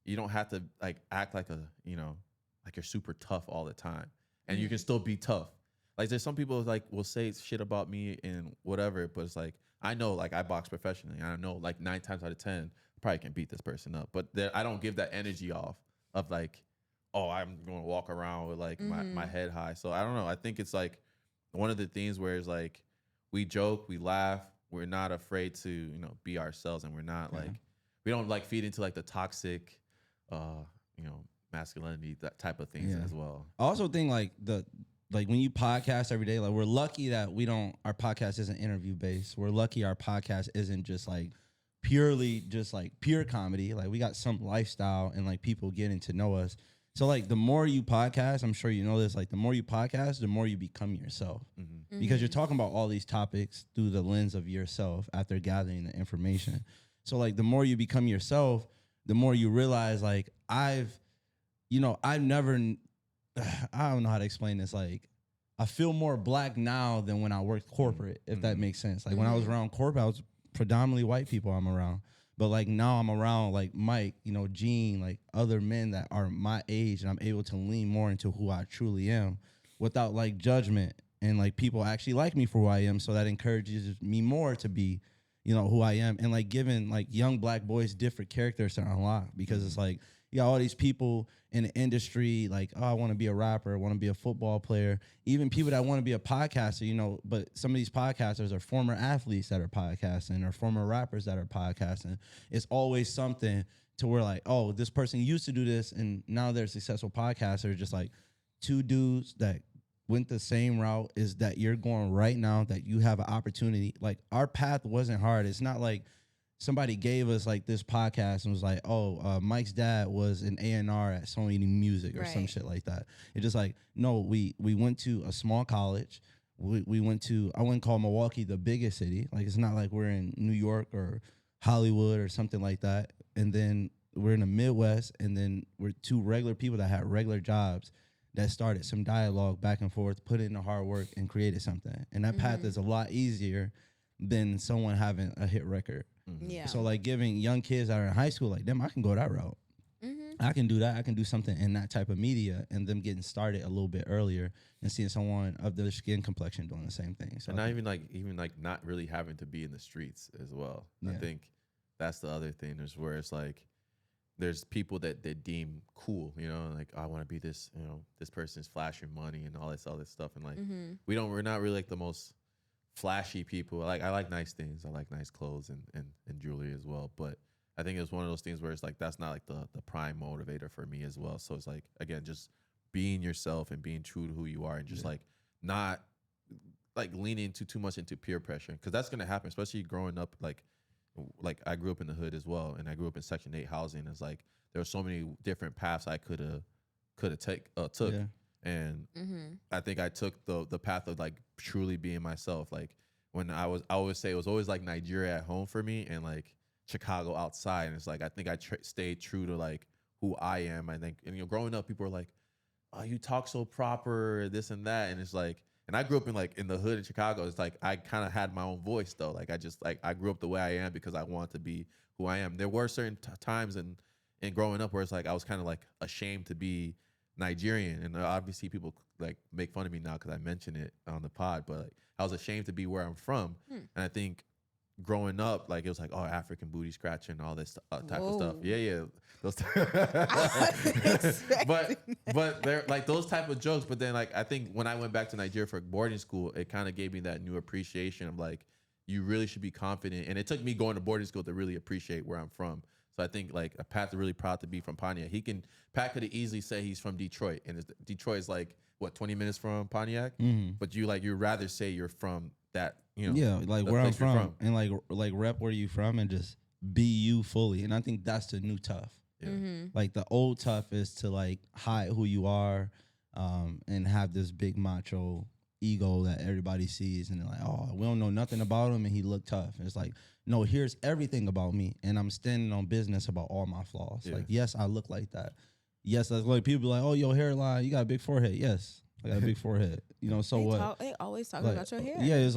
you don't have to like act like like you're super tough all the time, and you can still be tough. Like there's some people like will say shit about me and whatever, but it's like. I know, like, I box professionally. I know, like, 9 times out of 10, I probably can beat this person up. But I don't give that energy off of, like, oh, I'm going to walk around with, like, my head high. So, I don't know. I think it's, like, one of the things where it's, like, we joke, we laugh. We're not afraid to, you know, be ourselves. And we're not, like, we don't, like, feed into, like, the toxic, you know, masculinity, that type of things as well. I also think, like, like when you podcast every day, like we're lucky that our podcast isn't interview based. We're lucky our podcast isn't just like purely just like pure comedy. Like we got some lifestyle and like people getting to know us. So like the more you podcast, I'm sure you know this, like the more you podcast, the more you become yourself. Because you're talking about all these topics through the lens of yourself after gathering the information. So like the more you become yourself, the more you realize like I've never, I don't know how to explain this. Like I feel more black now than when I worked corporate, if that makes sense. Like when I was around corporate, I was predominantly white people I'm around. But like now I'm around like Mike, Gene, like other men that are my age, and I'm able to lean more into who I truly am without like judgment, and like people actually like me for who I am. So that encourages me more to be, who I am, and like giving like young black boys different characters to unlock, because it's like, you got all these people in the industry, like, oh, I want to be a rapper, I want to be a football player, even people that want to be a podcaster, but some of these podcasters are former athletes that are podcasting or former rappers that are podcasting. It's always something to where like, oh, this person used to do this and now they're successful podcasters. Just like two dudes that went the same route is that you're going right now, that you have an opportunity. Like our path wasn't hard. It's not like somebody gave us like this podcast and was like, oh, Mike's dad was an A&R at Sony Music or some shit like that. It's just like, no, we went to a small college. We went to, I wouldn't call Milwaukee the biggest city. Like it's not like we're in New York or Hollywood or something like that. And then we're in the Midwest, and then we're two regular people that had regular jobs that started some dialogue back and forth, put in the hard work and created something. And that path is a lot easier than someone having a hit record. Yeah. So like giving young kids that are in high school, like them, I can go that route. I can do that. I can do something in that type of media, and them getting started a little bit earlier and seeing someone of their skin complexion doing the same thing. So and not even not really having to be in the streets as well. Yeah. I think that's the other thing, is where it's like there's people that they deem cool, like, oh, I want to be this, this person's flashing money and all this other stuff, and like we're not really like the most flashy people. Like I like nice things, I like nice clothes and jewelry as well, but I think it's one of those things where it's like that's not like the prime motivator for me as well. So it's like, again, just being yourself and being true to who you are, and just like not like leaning too much into peer pressure, because that's gonna happen, especially growing up. Like I grew up in the hood as well, and I grew up in Section 8 housing. It's like there were so many different paths I could have took. Yeah. And I think I took the path of like truly being myself. Like when I always say it was always like Nigeria at home for me, and like Chicago outside. And it's like I think I stayed true to like who I am. I think, and growing up, people are like, "Oh, you talk so proper, this and that," and it's like. And I grew up in the hood in Chicago. It's like I kind of had my own voice though. Like I grew up the way I am because I wanted to be who I am. There were certain times in growing up where it's like I was kind of like ashamed to be Nigerian, and obviously people like make fun of me now because I mention it on the pod. But like, I was ashamed to be where I'm from, and I think growing up, like it was like, oh, African booty scratching, all this type of stuff. Yeah, those. but they're like those type of jokes. But then like I think when I went back to Nigeria for boarding school, it kind of gave me that new appreciation of like you really should be confident. And it took me going to boarding school to really appreciate where I'm from. So I think like Pat's really proud to be from Pontiac. Pat could easily say he's from Detroit, and Detroit is like what 20 minutes from Pontiac, but you'd rather say you're from that. Yeah, like where I'm from, and like rep where you from, and just be you fully. And I think that's the new tough. Yeah. Like the old tough is to like hide who you are, and have this big macho ego that everybody sees, and they're like, oh, we don't know nothing about him, and he looked tough. And it's like, no, here's everything about me, and I'm standing on business about all my flaws. Yeah. Like, yes, I look like that. Yes, that's like people be like, oh, your hairline, you got a big forehead. Yes, I got a big forehead. So what? They always talk Like, about your hair. Yeah,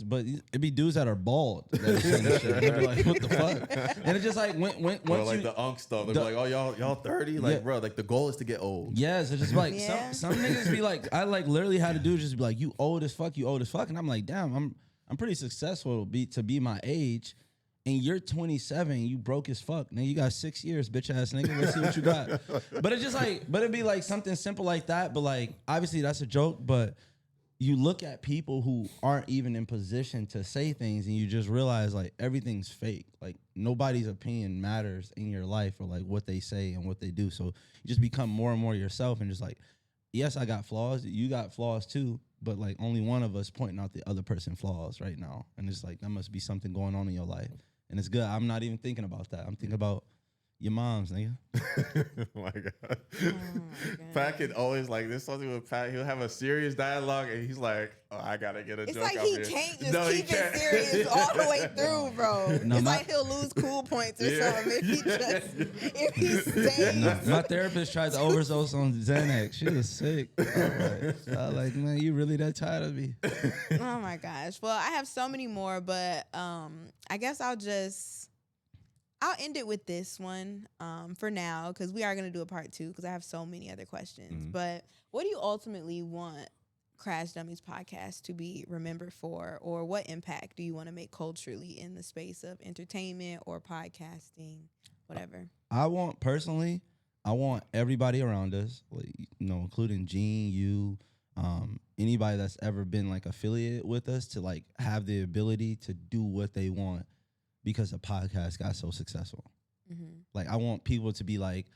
but it be dudes that are bald that are saying this shit. They be like, what the fuck? And it's just like once like the unk stuff. They be like, oh, y'all 30? Like, bro, like the goal is to get old. Yes, it's just like some niggas be like, I like literally had to do just be like, you old as fuck, and I'm like, damn, I'm pretty successful to be my age. And you're 27, you broke as fuck. Now you got 6 years, bitch ass nigga. Let's see what you got. But it's just like, it'd be like something simple like that. But like, obviously that's a joke. But you look at people who aren't even in position to say things, and you just realize like everything's fake. Like nobody's opinion matters in your life, or like what they say and what they do. So you just become more and more yourself, and just like, yes, I got flaws. You got flaws too. But like only one of us pointing out the other person's flaws right now. And it's like, that must be something going on in your life. And it's good. I'm not even thinking about that. I'm thinking about, Your mom's, nigga. Oh my God. Pat can always like this something with Pat. He'll have a serious dialogue and he's like, "Oh, I gotta get a It's joke like out he here." can't just No, he keep can't. it serious all the way through, bro. No, It's my- like he'll lose cool points or Yeah. something if he stays. No, my therapist tried to overdose on Xanax. She was sick. I was like, man, you really that tired of me? Oh my gosh. Well, I have so many more, but I guess I'll end it with this one for now, because we are going to do a part 2 because I have so many other questions. Mhm. But what do you ultimately want Crash Dummies Podcast to be remembered for, or what impact do you want to make culturally in the space of entertainment or podcasting, whatever? I want everybody around us, like, including Gene, you, anybody that's ever been like affiliated with us, to like have the ability to do what they want because the podcast got so successful. Mm-hmm. Like, I want people to be like,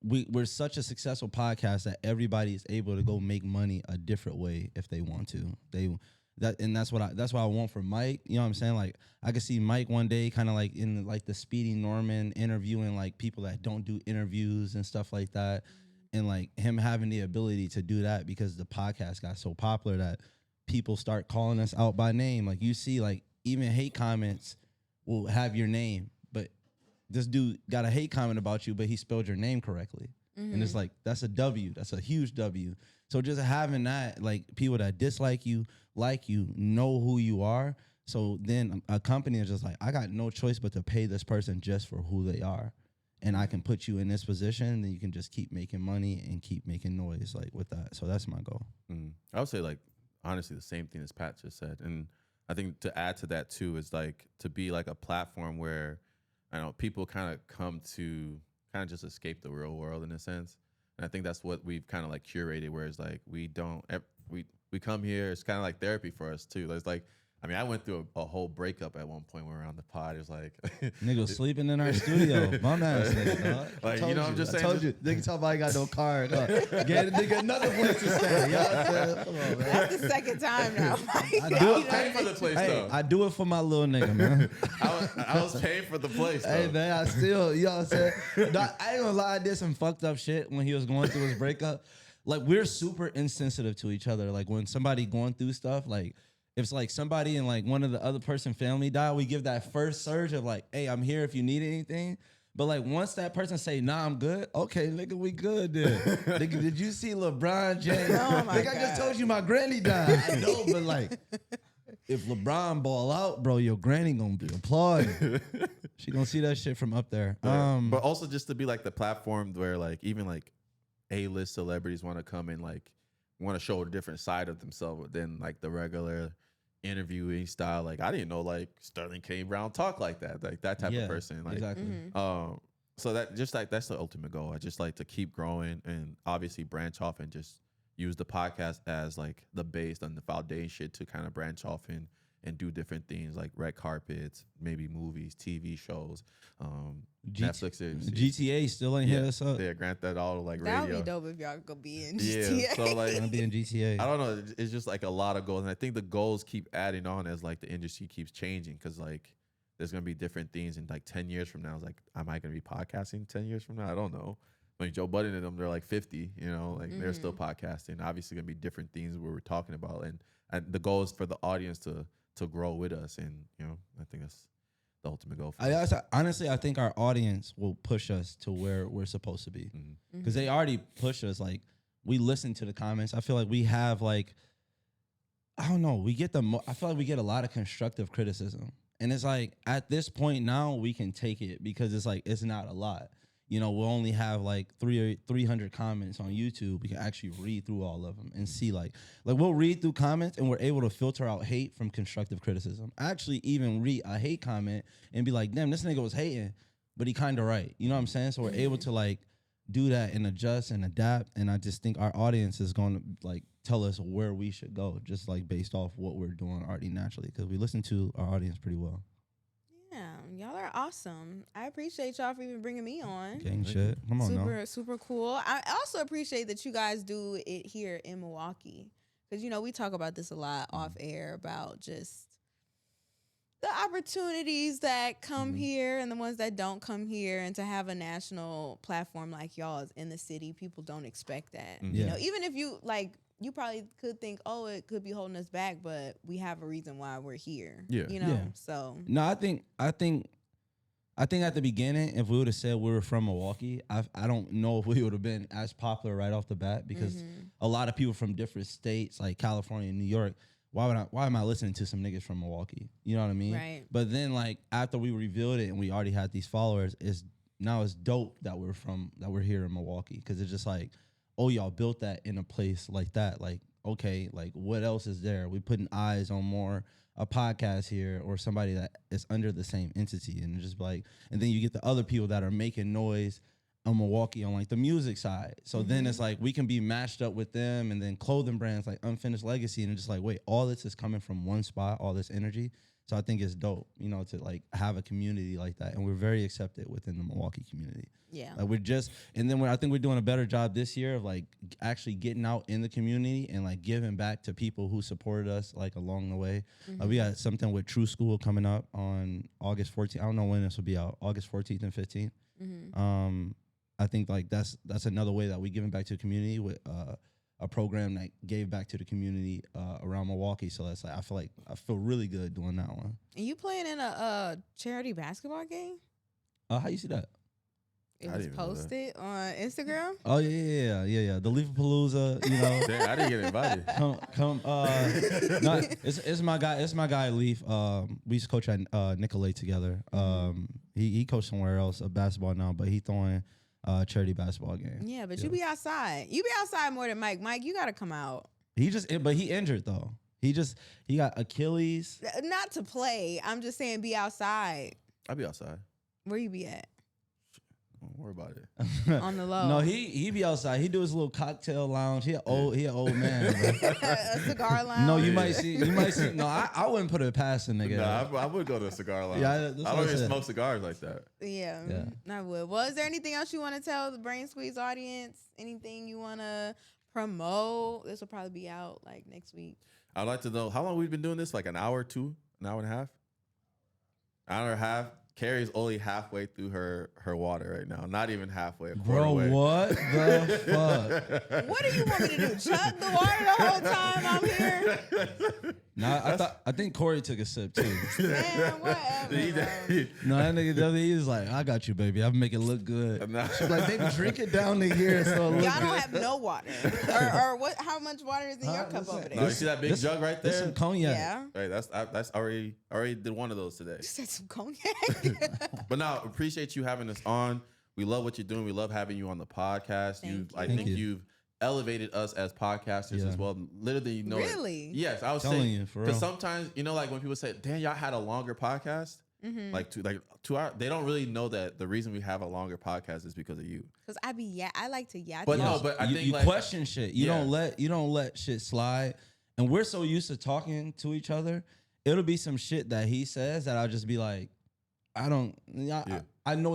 we're such a successful podcast that everybody is able to go make money a different way if they want to. That's what I want for Mike. You know what I'm saying? Like, I could see Mike one day kind of like in like the Speedy Norman interviewing like people that don't do interviews and stuff like that. And like him having the ability to do that because the podcast got so popular that people start calling us out by name. Like, you see, like, even hate comments will have your name, but this dude got a hate comment about you, but he spelled your name correctly. Mm-hmm. And it's like, that's a W. That's a huge W. So just having that, like, people that dislike you, like you, know who you are. So then a company is just like, I got no choice but to pay this person just for who they are. And I can put you in this position, and then you can just keep making money and keep making noise, like, with that. So that's my goal. I would say, like, honestly, the same thing as Pat just said. And I think to add to that too is like to be like a platform where I know people kind of come to kind of just escape the real world in a sense. And I think that's what we've kind of like curated, where it's like we come here, it's kind of like therapy for us too. It's like, I mean, I went through a whole breakup at one point when we were on the pod. It was like Nigga was sleeping in our studio. Bum ass nigga, dog. Like, you know, I'm just saying. I told you. Nigga talk about he got no card. Get a nigga another place to stay. Y'all come on, man. That's the second time now. I was paying for the place though. I do it for my little nigga, man. I was paying for the place though. Hey, man, I still, you know what I'm saying? No, I ain't gonna lie, I did some fucked up shit when he was going through his breakup. Like, we're super insensitive to each other. Like, when somebody going through stuff, like, if it's like somebody and like one of the other person family died, we give that first surge of like, hey, I'm here if you need anything. But like, once that person say, nah, I'm good. Okay, nigga, we good then. Nigga, did you see LeBron James? Oh my Nigga, God. I just told you my granny died. I know, but like, if LeBron ball out, bro, your granny gonna be applauding. She gonna see that shit from up there. But also just to be like the platform where like even like A-list celebrities want to come and like want to show a different side of themselves than like the regular interviewing style. Like, I didn't know like Sterling K. Brown talk like that type of person. Like, exactly. so that just like that's the ultimate goal. I just like to keep growing and obviously branch off and just use the podcast as like the base and the foundation to kind of branch off and do different things like red carpets, maybe movies, TV shows, Netflix series. GTA still ain't hit us up. Yeah, Grand Theft Auto, like That would radio. be dope if y'all could be in Yeah, GTA. so like Gonna be in GTA. I don't know. It's just like a lot of goals, and I think the goals keep adding on as like the industry keeps changing. Because like there's gonna be different things in like 10 years from now. It's like, am I gonna be podcasting 10 years from now? I don't know. Like Joe Budden and them, they're like 50. You know, like they're still podcasting. Obviously, gonna be different things where we're talking about, and the goal is for the audience to grow with us, and you know, I think that's the ultimate goal. For us. Honestly, I think our audience will push us to where we're supposed to be, because they already push us. Like, we listen to the comments. I feel like we have like, I don't know, I feel like we get a lot of constructive criticism, and it's like at this point now we can take it because it's like it's not a lot. You know, we'll only have like 300 comments on YouTube. We can actually read through all of them and see like we'll read through comments and we're able to filter out hate from constructive criticism. I actually even read a hate comment and be like, damn, this nigga was hating, but he kind of right. You know what I'm saying? So we're able to like do that and adjust and adapt. And I just think our audience is going to like tell us where we should go, just like based off what we're doing already naturally, because we listen to our audience pretty well. Yeah, y'all are awesome. I appreciate y'all for even bringing me on. Gang shit. Come on now. Super cool. I also appreciate that you guys do it here in Milwaukee, because you know we talk about this a lot off air about just the opportunities that come here and the ones that don't come here, and to have a national platform like y'all's in the city, people don't expect that. You know, even if you like, you probably could think, oh, it could be holding us back, but we have a reason why we're here. Yeah. You know, so. No, I think at the beginning, if we would have said we were from Milwaukee, I don't know if we would have been as popular right off the bat, because a lot of people from different states like California and New York, why am I listening to some niggas from Milwaukee? You know what I mean? Right. But then like after we revealed it and we already had these followers, it's dope that we're here in Milwaukee, because it's just like, oh, y'all built that in a place like that. Like, okay, like what else is there? We putting eyes on more a podcast here or somebody that is under the same entity, and just like, and then you get the other people that are making noise on Milwaukee on like the music side. So then it's like we can be matched up with them, and then clothing brands like Unfinished Legacy, and it's just like, wait, all this is coming from one spot, all this energy. So I think it's dope, you know, to like have a community like that, and we're very accepted within the Milwaukee community. Yeah, like I think we're doing a better job this year of like actually getting out in the community and like giving back to people who supported us like along the way. We got something with True School coming up on August 14th. I don't know when this will be out, August 14th and 15th. I think like that's another way that we giving back to the community with a program that gave back to the community around Milwaukee. So that's like I feel really good doing that one. And you playing in a charity basketball game? How you see that? It was posted on Instagram. Oh yeah. The Leafapalooza, you know. Damn, I didn't get invited. Come. No, it's my guy. It's my guy Leaf. We used to coach at Nicolay together. He coached somewhere else, basketball now, but he throwing charity basketball game. Yeah, but you be outside. You be outside more than Mike. Mike, you gotta come out. But he injured though. He got Achilles. Not to play. I'm just saying, be outside. I'll be outside. Where you be at? Don't worry about it. On the low. No, he be outside. He do his little cocktail lounge. He an old man. A cigar lounge. No, you might see. No, I wouldn't put it past a nigga. No, I would go to a cigar lounge. Yeah, I don't even smoke cigars like that. Yeah, I would. Well, is there anything else you want to tell the Brain Squeeze audience? Anything you want to promote? This will probably be out like next week. I'd like to know how long we've been doing this. Like an hour, an hour and a half. Hour and a half. Carrie's only halfway through her water right now. Not even halfway. Bro, way. What the fuck? What do you want me to do? Chug the water the whole time I'm here? Nah, I think Corey took a sip too. Man, whatever. No, that nigga, he was like, I got you, baby. I'm making it look good. She's like, baby, drink it down the year so it look Y'all don't good. have no water. or what? How much water is in your cup over there? No, you see that big jug right there? There's some cognac. Yeah. Right, that's already did one of those today. You said some cognac. But now, appreciate you having us on. We love what you're doing. We love having you on the podcast. I think you've elevated us as podcasters as well. Literally, you know. Really? Yes, I was Telling saying you, for because real. sometimes like when people say, "Damn, y'all had a longer podcast," like 2 hours. They don't really know that the reason we have a longer podcast is because of you. Because I like to yap. But no, but I think you like, question shit. You don't let shit slide. And we're so used to talking to each other. It'll be some shit that he says that I'll just be like, I know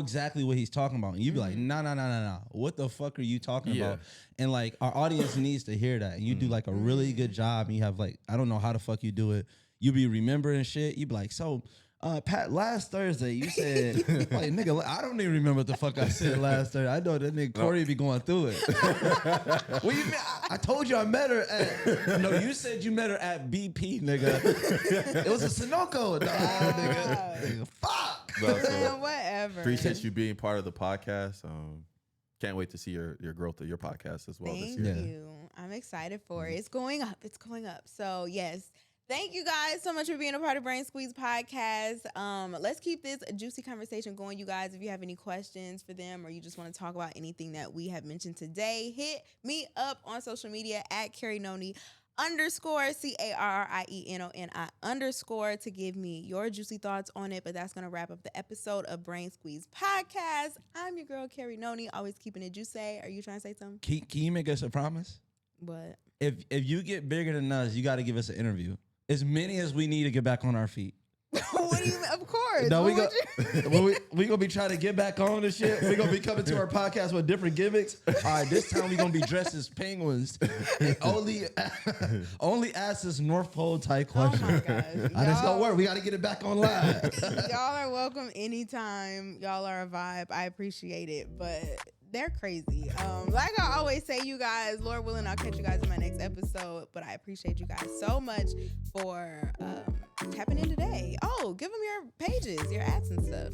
exactly what he's talking about. And you be like, nah. What the fuck are you talking about? And like our audience needs to hear that. And you do like a really good job. And you have like, I don't know how the fuck you do it. You be remembering shit. You be like, so Pat, last Thursday you said, like, nigga, I don't even remember what the fuck I said last Thursday. I know that nigga Corey be going through it. What you mean? I told you I met her at. No, you said you met her at BP, nigga. It was a Sunoco. Nah, nigga. Fuck. No, so whatever. Appreciate you being part of the podcast. Can't wait to see your growth of your podcast as well this year. Thank you. I'm excited for it. It's going up. So yes. Thank you guys so much for being a part of Brain Squeeze Podcast. Let's keep this juicy conversation going, you guys. If you have any questions for them or you just want to talk about anything that we have mentioned today, hit me up on social media at @CarrieNoni_, CarrieNoni_ to give me your juicy thoughts on it. But that's going to wrap up the episode of Brain Squeeze Podcast. I'm your girl, Carrie Noni, always keeping it juicy. Are you trying to say something? Can you make us a promise? What? If you get bigger than us, you got to give us an interview. As many as we need to get back on our feet. What do you mean? Of course. yours. No, What would you- we gonna be trying to get back on this shit. We gonna be coming to our podcast with different gimmicks. All right, this time we gonna be dressed as penguins. And only ask us North Pole type questions. Oh my gosh. That's gonna work. We got to get it back on live. Y'all are welcome anytime. Y'all are a vibe. I appreciate it, but they're crazy. Like I always say, you guys, Lord willing, I'll catch you guys in my next episode. But I appreciate you guys so much for tapping in today. Oh, give them your pages, your ads and stuff.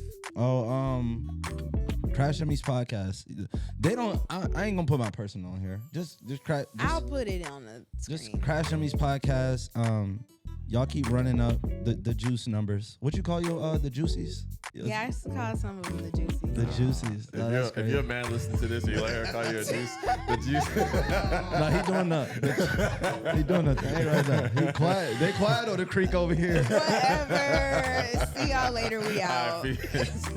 Crash Dummies Podcast. They don't. I ain't gonna put my personal on here. Just I'll put it on the screen. Just Crash Dummies Podcast. Y'all keep running up the juice numbers. What you call your the juicies? Yeah, I used to call some of them the juicies. The juicies. If you're a man listening to this and you let her call you a juice, the juice. No, he doing that. He doing that thing right now. He quiet. They quiet on the creek over here. Whatever. See y'all later. We out. All right, peace.